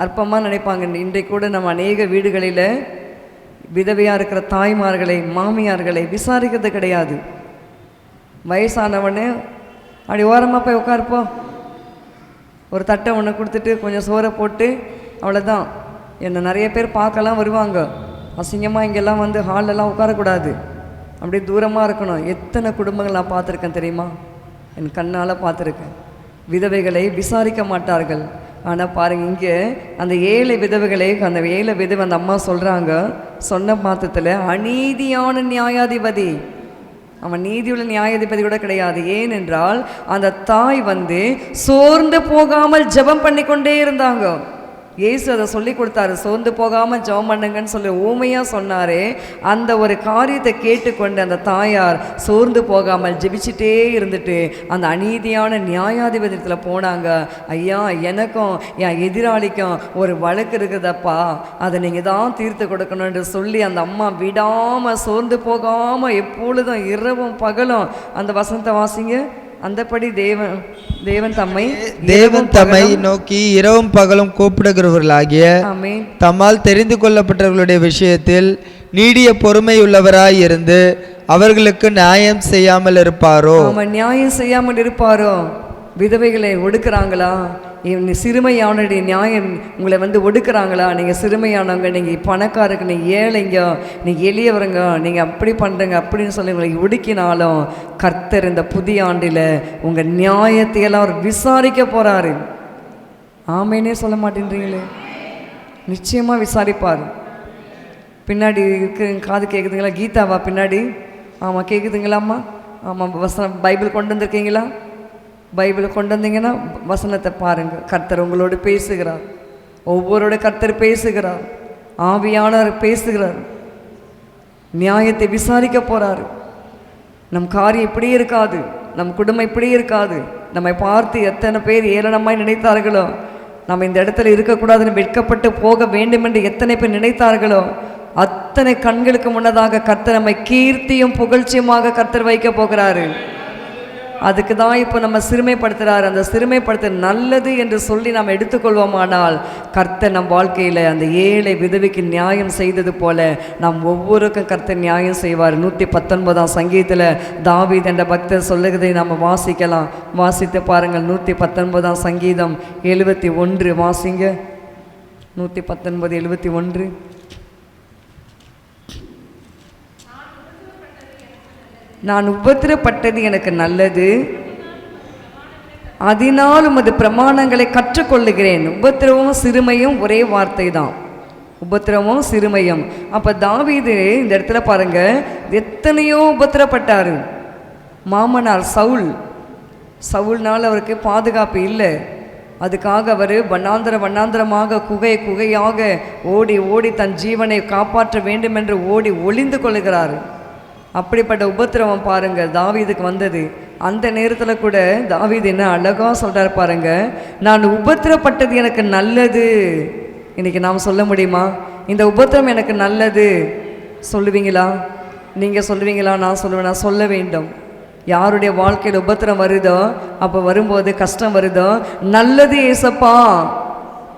அற்பமாக நினைப்பாங்க. இன்றைக்கு கூட நம்ம அநேக வீடுகளில் விதவையாக இருக்கிற தாய்மார்களை மாமியார்களை விசாரிக்கிறது கிடையாது. வயசானவனே அப்படி ஓரமாக போய் உட்காருப்போ, ஒரு தட்டை ஒன்று கொடுத்துட்டு கொஞ்சம் சோறை போட்டு அவ்வளோதான். என்னை நிறைய பேர் பார்க்கலாம் வருவாங்க. அசிங்கமாக இங்கெல்லாம் ஹாலெல்லாம் உட்காரக்கூடாது, அப்படியே தூரமாக இருக்கணும். எத்தனை குடும்பங்கள் நான் பார்த்துருக்கேன் தெரியுமா, என் கண்ணால் பார்த்துருக்கேன். விதவைகளை விசாரிக்க மாட்டார்கள். ஆனால் பாருங்கள், இங்கே அந்த 7 விதவைகளை அந்த 7 விதவை அந்த அம்மா சொல்கிறாங்க. சொன்ன மாத்தத்தில் அநீதியான நியாயாதிபதி, அவன் நீதியுள்ள நியாயாதிபதி கூட கிடையாது. ஏனென்றால் அந்த தாய் சோர்ந்து போகாமல் ஜெபம் பண்ணி கொண்டே இருந்தாங்க. இயேசு அதை சொல்லி கொடுத்தாரு, சோர்ந்து போகாமல் ஜெபம் பண்ணுங்கன்னு சொல்லி ஊமையாக சொன்னாரே. அந்த ஒரு காரியத்தை கேட்டுக்கொண்டு அந்த தாயார் சோர்ந்து போகாமல் ஜெபிச்சுட்டே இருந்துட்டு அந்த அநீதியான நியாயாதிபதியத்தில் போனாங்க. ஐயா, எனக்கும் என் எதிராளிக்கும் ஒரு வழக்கு இருக்குதப்பா, அதை நீங்கள் தான் தீர்த்து கொடுக்கணும்னு சொல்லி அந்த அம்மா விடாமல் சோர்ந்து போகாமல் எப்பொழுதும் இரவும் பகலும் அந்த வசனத்தை வாசிங்க. அந்தபடி தேவன் தம்மை நோக்கி இரவும் பகலும் கூப்பிடுகிறவர்களாகிய தம்மால் தெரிந்து கொள்ளப்பட்டவர்களுடைய விஷயத்தில் நீடிய பொறுமையுள்ளவராய் இருந்து அவர்களுக்கு நியாயம் செய்யாமல் இருப்பாரோ? நியாயம் செய்யாமல் இருப்பாரோ? விதவைகளை ஒடுக்குறாங்களா? சிறுமையானுடைய நியாயம் உங்களை ஒடுக்குறாங்களா? நீங்கள் சிறுமையானவங்க, நீங்கள் பணக்காரங்க, நீங்கள் ஏழைங்க, நீங்கள் எளியவருங்க, நீங்கள் அப்படி பண்ணுறங்க அப்படின்னு சொல்லி உங்களை ஒடுக்கினாலும் கர்த்தர் இந்த புதிய ஆண்டில் உங்கள் நியாயத்தையெல்லாம் அவர் விசாரிக்க போகிறாரு. ஆமேனே சொல்ல மாட்டேன்றீங்களே? நிச்சயமாக விசாரிப்பார். பின்னாடி இருக்கு காது கேட்குதுங்களா? கீதாவா பின்னாடி? ஆமாம், கேட்குதுங்களாம்மா? ஆமாம். வசனம் பைபிள் கொண்டு வந்திருக்கீங்களா? பைபிளை கொண்டு வந்தீங்கன்னா வசனத்தை பாருங்கள். கர்த்தர் உங்களோடு பேசுகிறார். ஒவ்வொருட கர்த்தர் பேசுகிறார். ஆவியானவர் பேசுகிறார். நியாயத்தை விசாரிக்க போகிறார். நம் காரியம் இப்படியே இருக்காது, நம் குடும்பம் இப்படியே இருக்காது. நம்மை பார்த்து எத்தனை பேர் ஏளனமாய் நினைத்தார்களோ, நம்ம இந்த இடத்துல இருக்கக்கூடாதுன்னு வெட்கப்பட்டு போக வேண்டும் என்று எத்தனை பேர் நினைத்தார்களோ, அத்தனை கண்களுக்கு முன்னதாக கர்த்தர் நம்மை கீர்த்தியும் புகழ்ச்சியுமாக கர்த்தர் வைக்க போகிறாரு. அதுக்கு தான் இப்போ நம்ம சிறுமைப்படுத்துகிறார். அந்த சிறுமைப்படுத்த நல்லது என்று சொல்லி நாம் எடுத்துக்கொள்வோமானால் கர்த்தர் நம் வாழ்க்கையில் அந்த ஏழை விதவைக்கு நியாயம் செய்தது போல நாம் ஒவ்வொருக்கும் கர்த்தர் நியாயம் செய்வார். 119 சங்கீதத்தில் தாவீது என்ற பக்தர் சொல்லுகிறதை நாம் வாசிக்கலாம். வாசித்து பாருங்கள். 119 சங்கீதம் 71 வாசிங்க. 119 71. நான் உபத்திரப்பட்டது எனக்கு நல்லது, அதனால் உமது பிரமாணங்களை கற்றுக்கொள்ளுகிறேன். உபத்திரமும் சிறுமையும் ஒரே வார்த்தை தான், உபத்திரமும் சிறுமையும். அப்போ தாவீது இந்த இடத்துல பாருங்க, எத்தனையோ உபத்திரப்பட்டார். மாமனார் சவுல்னால் அவருக்கு பாதுகாப்பு இல்லை. அதுக்காக அவர் வண்ணாந்திரமாக குகையாக ஓடி ஓடி தன் ஜீவனை காப்பாற்ற வேண்டும் என்று ஓடி ஒளிந்து கொள்ளுகிறார். அப்படிப்பட்ட உபத்திரவம் பாருங்க தாவீதுக்கு வந்தது. அந்த நேரத்தில் கூட தாவீது என்ன அழகா சொல்றார் பாருங்க, நான் உபத்திரப்பட்டது எனக்கு நல்லது. இன்னைக்கு நாம் சொல்ல முடியுமா, இந்த உபத்திரம் எனக்கு நல்லது? சொல்லுவீங்களா? நீங்கள் சொல்லுவீங்களா? நான் சொல்லுவேன். நான் சொல்ல வேண்டும். யாருடைய வாழ்க்கையில் உபத்திரம் வருதோ, அப்போ வரும்போது கஷ்டம் வருதோ, நல்லது ஏசப்பா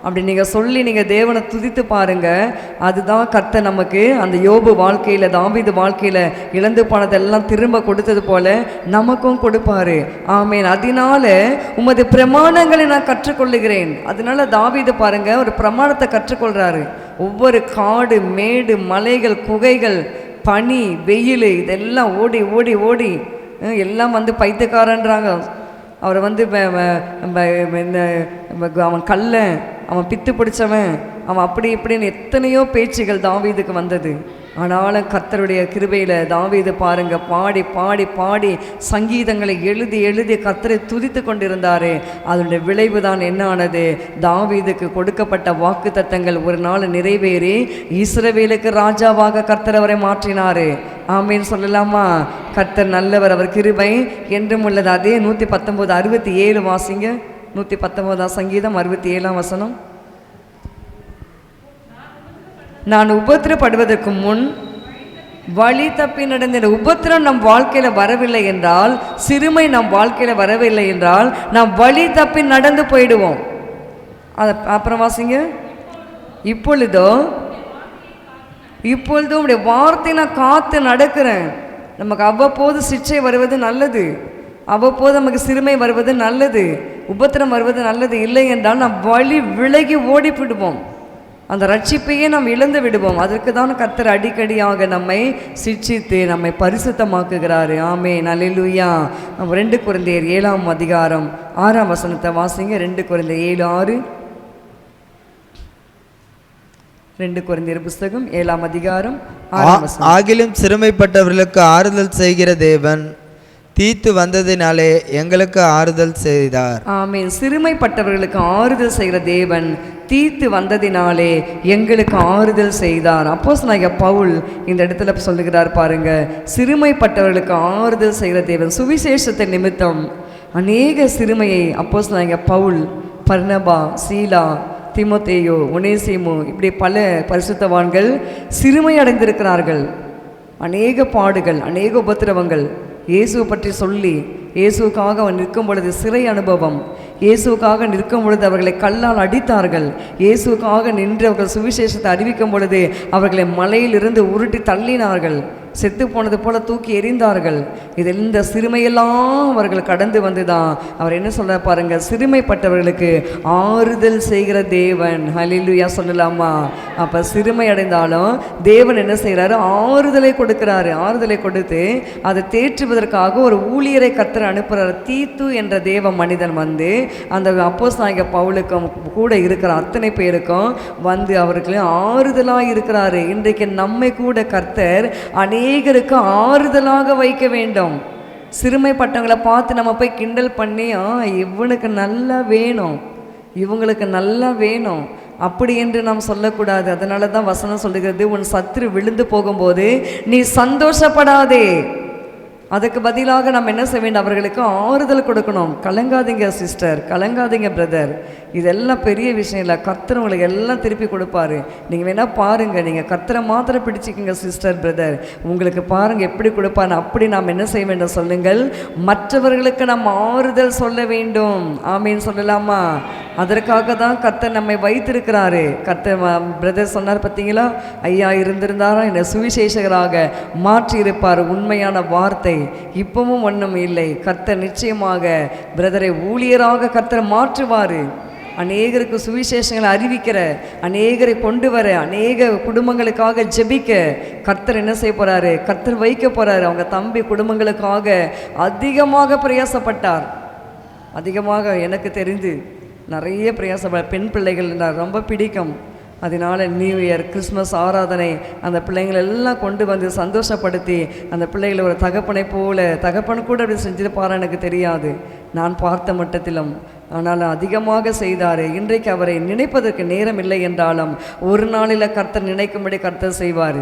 அப்படி நீங்கள் சொல்லி நீங்கள் தேவனை துதித்து பாருங்கள். அதுதான் கர்த்தர் நமக்கு அந்த யோபு வாழ்க்கையில், தாவீது வாழ்க்கையில் இழந்து போனதெல்லாம் திரும்ப கொடுத்தது போல நமக்கும் கொடுப்பாரு. ஆமேன். அதனால உமது பிரமாணங்களை நான் கற்றுக்கொள்ளுகிறேன். அதனால தாவீது பாருங்க ஒரு பிரமாணத்தை கற்றுக்கொள்கிறாரு. ஒவ்வொரு காடு மேடு மலைகள் குகைகள் பனி வெயில் இதெல்லாம் ஓடி ஓடி ஓடி எல்லாம் வந்து பைத்தியக்காரன்றாங்க. அவரை வந்து அவன் கள்ளன், அவன் பித்து பிடிச்சவன், அவன் அப்படி இப்படின்னு எத்தனையோ பேச்சுகள் தாவீதுக்கு வந்தது. ஆனாலும் கர்த்தருடைய கிருபையில் தாவீது பாருங்க பாடி பாடி பாடி சங்கீதங்களை எழுதி எழுதி கர்த்தரை துதித்து கொண்டிருந்தாரு. அதனுடைய விளைவு தான் என்ன ஆனது? தாவீதுக்கு கொடுக்கப்பட்ட வாக்கு தத்தங்கள் ஒரு நாள் நிறைவேறி இஸ்ரவேலுக்கு ராஜாவாக கர்த்தர் அவரை மாற்றினாரு. ஆமீன் சொல்லலாமா? கர்த்தர் நல்லவர், அவர் கிருபை என்றும் உள்ளது. அதே 119 67 வாசிங்க. 119 சங்கீதம் 67 வசனம். நான் உபத்திரப்படுவதற்கு முன் வழி தப்பி நடந்த உபத்திரம் நம் வாழ்க்கையில் வரவில்லை என்றால், சிறுமை நம் வாழ்க்கையில் வரவில்லை என்றால் நாம் வழி தப்பி நடந்து போயிடுவோம். அதை அப்புறம் வாசிங்க. இப்பொழுதும் உடைய வார்த்தை நான் காத்து நடக்கிறேன். நமக்கு அவ்வப்போது சிக்ஷை வருவது நல்லது, அவ்வப்போது நமக்கு சிறுமை வருவது நல்லது, உபத்திரம் வருவது நல்லது. இல்லை என்றால் நாம் வழி விலகி ஓடி விடுவோம், அந்த ரட்சிப்பையே நாம் இழந்து விடுவோம். அதற்கு தான் கர்த்தர் அடிக்கடியாக நம்மை சிட்சித்து நம்மை பரிசுத்தமாக்குகிறாரு. ஆமென், அல்லேலூயா. 2 கொரிந்தியர் 7 அதிகாரம் 6 வசனத்தை வாசிங்க. 2 கொரிந்தியர் 7:6. 2 கொரிந்தியர் புஸ்தகம் 7 அதிகாரம் 6 வசனம். ஆகிலும் சிறுமைப்பட்டவர்களுக்கு ஆறுதல் செய்கிற தேவன் தீத்து வந்ததினாலே எங்களுக்கு ஆறுதல் செய்தார். ஆமென். சிறுமைப்பட்டவர்களுக்கு ஆறுதல் செய்கிற தேவன் தீத்து வந்ததினாலே எங்களுக்கு ஆறுதல் செய்தார். அப்போஸ்தலனாகிய பவுல் இந்த இடத்துல சொல்லுகிறார் பாருங்க, சிறுமைப்பட்டவர்களுக்கு ஆறுதல் செய்கிற தேவன். சுவிசேஷத்தின் நிமித்தம் அநேக சிறுமையை அப்போஸ்தலனாகிய பவுல், பர்னபா, சீலா, தீமோத்தேயு, ஒனேசிமு இப்படி பல பரிசுத்தவான்கள் சிறுமை அடைந்திருக்கிறார்கள். அநேக பாடுகள், அநேக உபத்திரவங்கள் இயேசுவை பற்றி சொல்லி, இயேசுக்காக அவன் நிற்கும் பொழுது சிறை அனுபவம், இயேசுக்காக நிற்கும் பொழுது அவர்களை கல்லால் அடித்தார்கள், இயேசுக்காக நின்று அவர்கள் சுவிசேஷத்தை அறிவிக்கும் பொழுது அவர்களை மலையிலிருந்து உருட்டி தள்ளினார்கள். செத்து போனது போல தூக்கி எறிந்தார்கள். இதில் இந்த சிறுமையெல்லாம் அவர்கள் கடந்து வந்து தான் அவர் என்ன சொல்ற பாருங்க, சிறுமைப்பட்டவர்களுக்கு ஆறுதல் செய்கிற தேவன். ஹல்லேலூயா சொல்லலாமா? அப்போ சிறுமை அடைந்தாலும் தேவன் என்ன செய்கிறாரு, ஆறுதலை கொடுக்கிறாரு. ஆறுதலை கொடுத்து அதை தேற்றுவதற்காக ஒரு ஊழியரை கர்த்தர் அனுப்புகிறார். தீத்து என்ற தேவ மனிதன் வந்து அந்த அப்போஸ்தலனாகிய பவுலுக்கும் கூட இருக்கிற அத்தனை பேருக்கும் வந்து அவர்களுக்கு ஆறுதலாக இருக்கிறாரு. இன்றைக்கு நம்மை கூட கர்த்தர் அநேகருக்கு ஆறுதலாக வைக்க வேண்டும். சிறுமைப்பட்டவங்களை பார்த்து நம்ம போய் கிண்டல் பண்ணி இவனுக்கு நல்லா வேணும், இவங்களுக்கு நல்லா வேணும் அப்படி என்று நாம் சொல்லக்கூடாது. அதனால தான் வசனம் சொல்லுகிறது, உன் சத்துரு விழுந்து போகும்போது நீ சந்தோஷப்படாதே. அதுக்கு பதிலாக நம்ம என்ன செய்ய வேண்டும், அவர்களுக்கு ஆறுதல் கொடுக்கணும். கலங்காதீங்க சிஸ்டர், கலங்காதீங்க பிரதர், இதெல்லாம் பெரிய விஷயம் இல்லை. கர்த்தர் உங்களுக்கு எல்லாம் திருப்பி கொடுப்பாரு. நீங்கள் வேணால் பாருங்கள், நீங்கள் கர்த்தரை மாத்திரம் பிடிச்சிக்கிங்க சிஸ்டர் பிரதர், உங்களுக்கு பாருங்கள் எப்படி கொடுப்பாரு. அப்படி நாம் என்ன செய்ய வேண்டும் சொல்லுங்கள், மற்றவர்களுக்கு நம்ம ஆறுதல் சொல்ல வேண்டும். ஆமீன் சொல்லலாமா? அதற்காக தான் கர்த்தர் நம்மை வைத்திருக்கிறாரு. கர்த்தர் பிரதர் சொன்னார் பார்த்தீங்களா, ஐயா இருந்திருந்தாரா என்னை சுவிசேஷகராக மாற்றி இருப்பார். உண்மையான வார்த்தை. இப்பவும் ஒன்றும் இல்லை. கர்த்தர் நிச்சயமாக பிரதரை ஊழியராக கர்த்தர் மாற்றுவார். அநேகருக்கு சுவிசேஷங்களை அறிவிக்கிற, அநேகரை கொண்டு வர, அநேக குடும்பங்களுக்காக ஜெபிக்க கர்த்தர் என்ன செய்ய போகிறாரு, கர்த்தர் வைக்க போகிறாரு. அவங்க தம்பி குடும்பங்களுக்காக அதிகமாக பிரயாசப்பட்டார். அதிகமாக எனக்கு தெரிந்து நிறைய பிரயாசப்பட பெண் பிள்ளைகள் ரொம்ப பிடிக்கும். அதனால் நியூ இயர், கிறிஸ்மஸ் ஆராதனை அந்த பிள்ளைங்களை எல்லாம் கொண்டு வந்து சந்தோஷப்படுத்தி அந்த பிள்ளைகளை ஒரு தகப்பனை போல, தகப்பன் கூட அப்படி செஞ்சிருப்பாரா எனக்கு தெரியாது, நான் பார்த்த மட்டத்திலும். ஆனால் அதிகமாக செய்தார். இன்றைக்கு அவரை நினைப்பதற்கு நேரம் இல்லை என்றாலும் ஒரு நாளில் கர்த்தர் நினைக்கும்படி கர்த்தர் செய்வார்.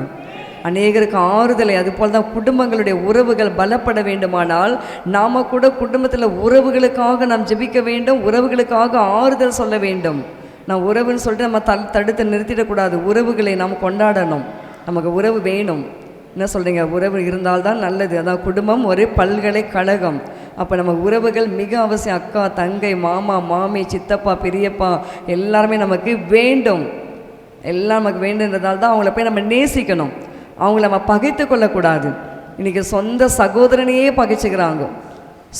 அநேகருக்கு ஆறுதலை. அதுபோல் தான் குடும்பங்களுடைய உறவுகள் பலப்பட வேண்டுமானால் நாம் கூட குடும்பத்தில் உறவுகளுக்காக நாம் ஜெபிக்க வேண்டும், உறவுகளுக்காக ஆறுதல் சொல்ல வேண்டும். நான் உறவுன்னு சொல்லிட்டு நம்ம தடுத்து நிறுத்திடக்கூடாது. உறவுகளை நாம் கொண்டாடணும். நமக்கு உறவு வேணும். என்ன சொல்கிறீங்க? உறவு இருந்தால்தான் நல்லது. அதான் குடும்பம் ஒரு பல்கலைக்கழகம். அப்போ நம்ம உறவுகள் மிக அவசியம். அக்கா, தங்கை, மாமா, மாமி, சித்தப்பா, பெரியப்பா எல்லாருமே நமக்கு வேண்டும். எல்லாம் நமக்கு வேண்டுன்றதால் தான் அவங்கள போய் நம்ம நேசிக்கணும். அவங்கள நம்ம பகைத்து கொள்ளக்கூடாது. இன்றைக்கி சொந்த சகோதரனையே பகைச்சிக்கிறாங்க,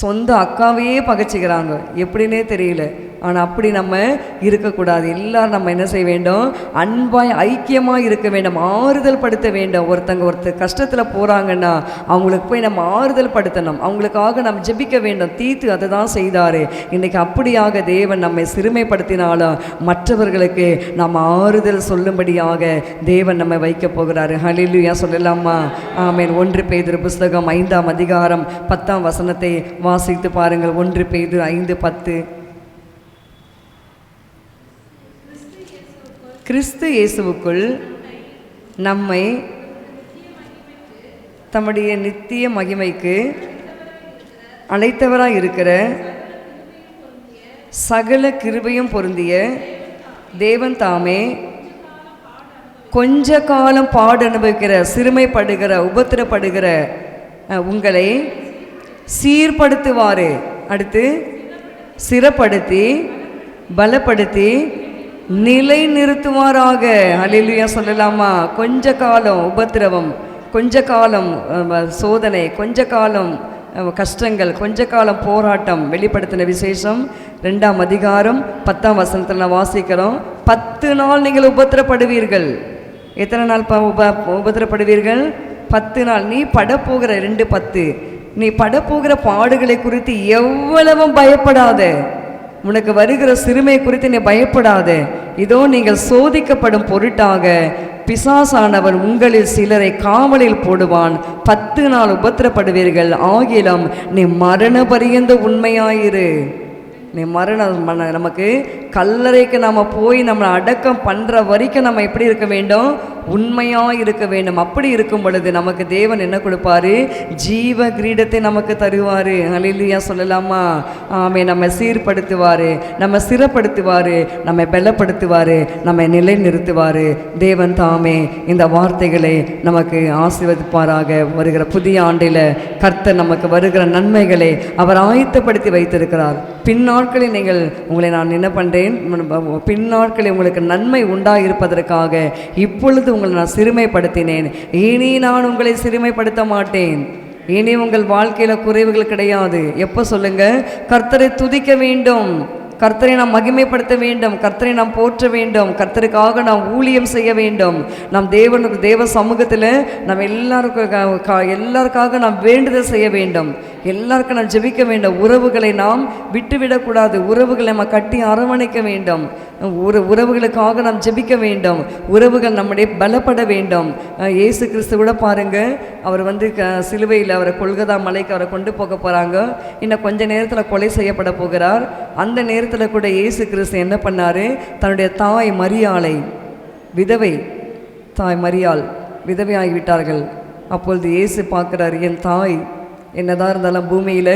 சொந்த அக்காவையே பகைச்சிக்கிறாங்க, எப்படின்னே தெரியல. ஆனால் அப்படி நம்ம இருக்கக்கூடாது. எல்லாரும் நம்ம என்ன செய்ய வேண்டும், அன்பாய் ஐக்கியமாக இருக்க வேண்டும், ஆறுதல் படுத்த வேண்டும். ஒருத்தர் கஷ்டத்தில் போகிறாங்கன்னா அவங்களுக்கு போய் நம்ம ஆறுதல் படுத்தணும், அவங்களுக்காக நம்ம ஜெபிக்க வேண்டும். தீத்து அதை தான் செய்தார். இன்றைக்கி அப்படியாக தேவன் நம்மை சிறுமைப்படுத்தினாலும் மற்றவர்களுக்கு நம்ம ஆறுதல் சொல்லும்படியாக தேவன் நம்மை வைக்க போகிறாரு. ஹல்லேலூயா சொல்லலாமா? ஆமென். 1 பேதுரு புஸ்தகம் 5ஆம் அதிகாரம் 10ஆம் வசனத்தை வாசித்து பாருங்கள். 1 பேதுரு 5:10. கிறிஸ்து இயேசுவுக்குள் நம்மை தம்முடைய நித்திய மகிமைக்கு அழைத்தவராய் இருக்கிற சகல கிருபையும் பொருந்திய தேவன் தாமே கொஞ்ச காலம் பாடு அனுபவிக்கிற, சிறுமைப்படுகிற, உபத்திரப்படுகிற உங்களை சீர்படுத்துவார். அடுத்து சிறப்படுத்தி பலப்படுத்தி நிலை நிறுத்துவாராக. ஹல்லேலூயா சொல்லலாமா? கொஞ்ச காலம் உபத்திரவம், கொஞ்ச காலம் சோதனை, கொஞ்ச காலம் கஷ்டங்கள், கொஞ்ச காலம் போராட்டம். வெளிப்படுத்தின விசேஷம் 2ஆம் அதிகாரம் 10ஆம் வசனத்தில் நான் வாசிக்கிறோம். 10 நாள் நீங்கள் உபத்திரப்படுவீர்கள். எத்தனை நாள் உபத்திரப்படுவீர்கள்? 10 நாள். நீ படப்போகிற 2:10 நீ படப்போகிற பாடுகளை குறித்து எவ்வளவும் பயப்படாத. உனக்கு வருகிற சிறுமை குறித்து நீ பயப்படாத. இதோ நீங்கள் சோதிக்கப்படும் பொருட்டாக பிசாசானவன் உங்களில் சிலரை காவலில் போடுவான். 10 நாள் உபத்திரப்படுவீர்கள். ஆகிலும் நீ மரண பரியந்த உண்மையாயிரு. நீ நமக்கு கல்லறைக்கு நம்ம போய் நம்மளை அடக்கம் பண்ணுற வரைக்கும் நம்ம எப்படி இருக்க வேண்டும்? உண்மையாக இருக்க வேண்டும். அப்படி இருக்கும் பொழுது நமக்கு தேவன் என்ன கொடுப்பாரு? ஜீவ கிரீடத்தை நமக்கு தருவார். ஹல்லேலூயா சொல்லலாமா? ஆமே. நம்ம சீர்படுத்துவார், நம்ம சிறப்படுத்துவார், நம்மை பலப்படுத்துவார், நம்மை நிலை நிறுத்துவார். தேவன் தாமே இந்த வார்த்தைகளை நமக்கு ஆசீர்வதிப்பாராக. வருகிற புதிய ஆண்டில் கர்த்தர் நமக்கு வருகிற நன்மைகளை அவர் ஆயத்தப்படுத்தி வைத்திருக்கிறார். பின்னாட்களில் நீங்கள் உங்களை நான் என்ன பண்ணுறேன், பின்னாட்களில் உங்களுக்கு நன்மை உண்டாயிருப்பதற்காக இப்பொழுது உங்களை நான் சிறுமைப்படுத்தினேன், இனி நான் உங்களை சிறுமைப்படுத்த மாட்டேன். இனி உங்கள் வாழ்க்கையில் குறைவுகள் கிடையாது. எப்போ சொல்லுங்க? கர்த்தரை துதிக்க வேண்டும், கர்த்தரை நாம் மகிமைப்படுத்த வேண்டும், கர்த்தரை நாம் போற்ற வேண்டும், கர்த்தருக்காக நாம் ஊழியம் செய்ய வேண்டும். நாம் தேவ சமூகத்தில் நாம் எல்லாருக்காக நாம் வேண்டுதல் செய்ய வேண்டும், எல்லாருக்கும் நாம் ஜெபிக்க வேண்டும். உறவுகளை நாம் விட்டுவிடக்கூடாது, உறவுகளை நம்ம கட்டி அரவணைக்க வேண்டும், உறவுகளுக்காக நாம் ஜெபிக்க வேண்டும், உறவுகள் நம்முடைய பலப்பட வேண்டும். இயேசு கிறிஸ்து கூட பாருங்க, அவர் சிலுவையில் அவரை கொல்கதா மலைக்கு அவரை கொண்டு போக போகிறாங்க. இன்னும் கொஞ்ச நேரத்தில் கொலை செய்யப்பட போகிறார். அந்த நேரத்தில் கூட இயேசு கிறிஸ்து என்ன பண்ணார்? தன்னுடைய தாய் மரியாளை, விதவை தாய் மரியாள் விதவையாகிவிட்டார்கள். அப்பொழுது இயேசு பார்க்குறார், என் தாய் என்னதான் இருந்தாலும் பூமியில்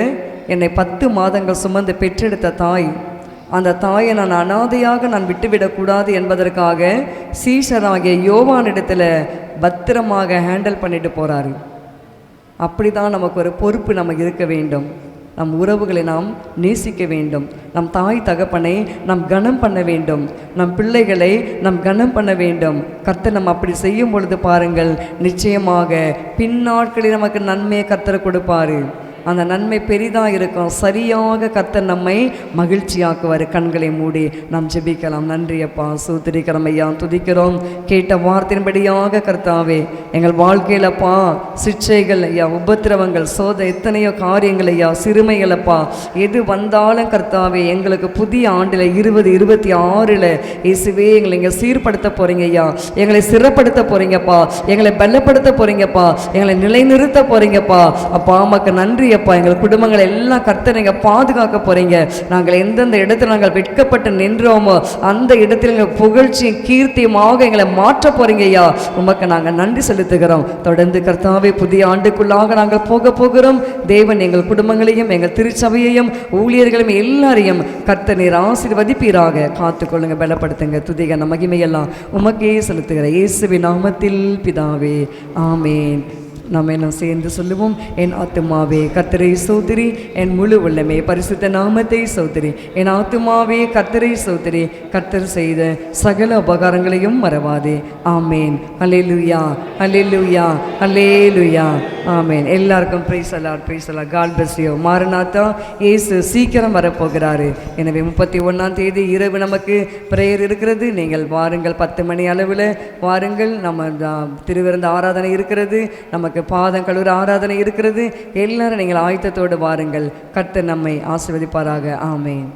என்னை 10 மாதங்கள் சுமந்து பெற்றெடுத்த தாய், அந்த தாயை நான் அனாதையாக நான் விட்டுவிடக்கூடாது என்பதற்காக சீஷராகிய யோவானிடத்தில் பத்திரமாக ஹேண்டில் பண்ணிட்டு போகிறாரு. அப்படி தான் நமக்கு ஒரு பொறுப்பு நமக்கு இருக்க வேண்டும். நம் உறவுகளை நாம் நேசிக்க வேண்டும், நம் தாய் தகப்பனை நாம் கனம் பண்ண வேண்டும், நம் பிள்ளைகளை நாம் கனம் பண்ண வேண்டும். கர்த்தர் நம்ம அப்படி செய்யும் பொழுது பாருங்கள், நிச்சயமாக பின்னாட்களில் நமக்கு நன்மையை கர்த்தர் கொடுப்பார். அந்த நன்மை பெரிதாக இருக்கும். சரியாக கர்த்தர் நம்மை மகிழ்ச்சியாக்குவார். கண்களை மூடி நாம் ஜெபிக்கலாம். நன்றி அப்பா, சூத்திரிக்கிறோம் ஐயா, துதிக்கிறோம். கேட்ட வார்த்தையின்படியாக கர்த்தாவே எங்கள் வாழ்க்கையில் அப்பா சிக்ஷைகள் ஐயா, உபத்திரவங்கள், எத்தனையோ காரியங்கள் ஐயா, சிறுமைகள் அப்பா, எது வந்தாலும் கர்த்தாவே எங்களுக்கு புதிய ஆண்டில் 2026 இயேசுவே எங்களை இங்கே சீர்படுத்த போகிறீங்க ஐயா, எங்களை சிறப்படுத்த போகிறீங்கப்பா, எங்களை பலப்படுத்த போகிறீங்கப்பா, எங்களை நிலைநிறுத்த போகிறீங்கப்பா. அப்பா அம்மாக்கு நன்றி அப்பா. எங்கள் குடும்பங்களை எல்லாம் கர்த்தர் நீங்கள் பாதுகாக்க போகிறீங்க. நாங்கள் எந்தெந்த இடத்துல நாங்கள் வெட்கப்பட்டு நின்றோமோ அந்த இடத்துல எங்கள் புகழ்ச்சியும் கீர்த்தியுமாக எங்களை மாற்ற போகிறீங்க ஐயா. உமக்கு நாங்கள் நன்றி செலுத்துகிறோம். தொடர்ந்து கர்த்தாவே புதிய ஆண்டுக்குள்ளாக நாங்கள் போகிறோம். தேவன் எங்கள் குடும்பங்களையும் எங்கள் திருச்சபையையும் ஊழியர்களையும் எல்லாரையும் கர்த்தர் நீர் ஆசீர்வதிப்பீராக. காத்துக்கொள்ளுங்க, பலப்படுத்துங்க. துதிக மகிமையெல்லாம் உமக்கே செலுத்துகிற இயேசுவின் நாமத்தில் பிதாவே, ஆமேன். நாம் என்ன சேர்ந்து சொல்லுவோம். என் ஆத்துமாவே கர்த்தரை சோதரி, என் முழு உள்ளமே பரிசுத்த நாமத்தை சோதரி. என் ஆத்துமாவே கர்த்தரை சோதரி, கர்த்தர் செய்த சகல உபகாரங்களையும் மறவாதே. ஆமேன். அல்லேலூயா, அல்லேலூயா, அல்லேலூயா, ஆமேன். எல்லாருக்கும் praise the Lord, praise the Lord. God bless you. மாரநாதா, இயேசு சீக்கிரம் வரப்போகிறாரு. எனவே 31ஆம் தேதி இரவு நமக்கு பிரேயர் இருக்கிறது. நீங்கள் வாருங்கள், 10 மணி அளவில் வாருங்கள். நம்ம திருவிருந்த ஆராதனை இருக்கிறது, நமக்கு பாதம் கழுவுற ஆராதனை இருக்கிறது. எல்லாரும் நீங்கள் ஆயத்தத்தோடு வாருங்கள். கர்த்தர் நம்மை ஆசீர்வதிப்பாராக. ஆமேன்.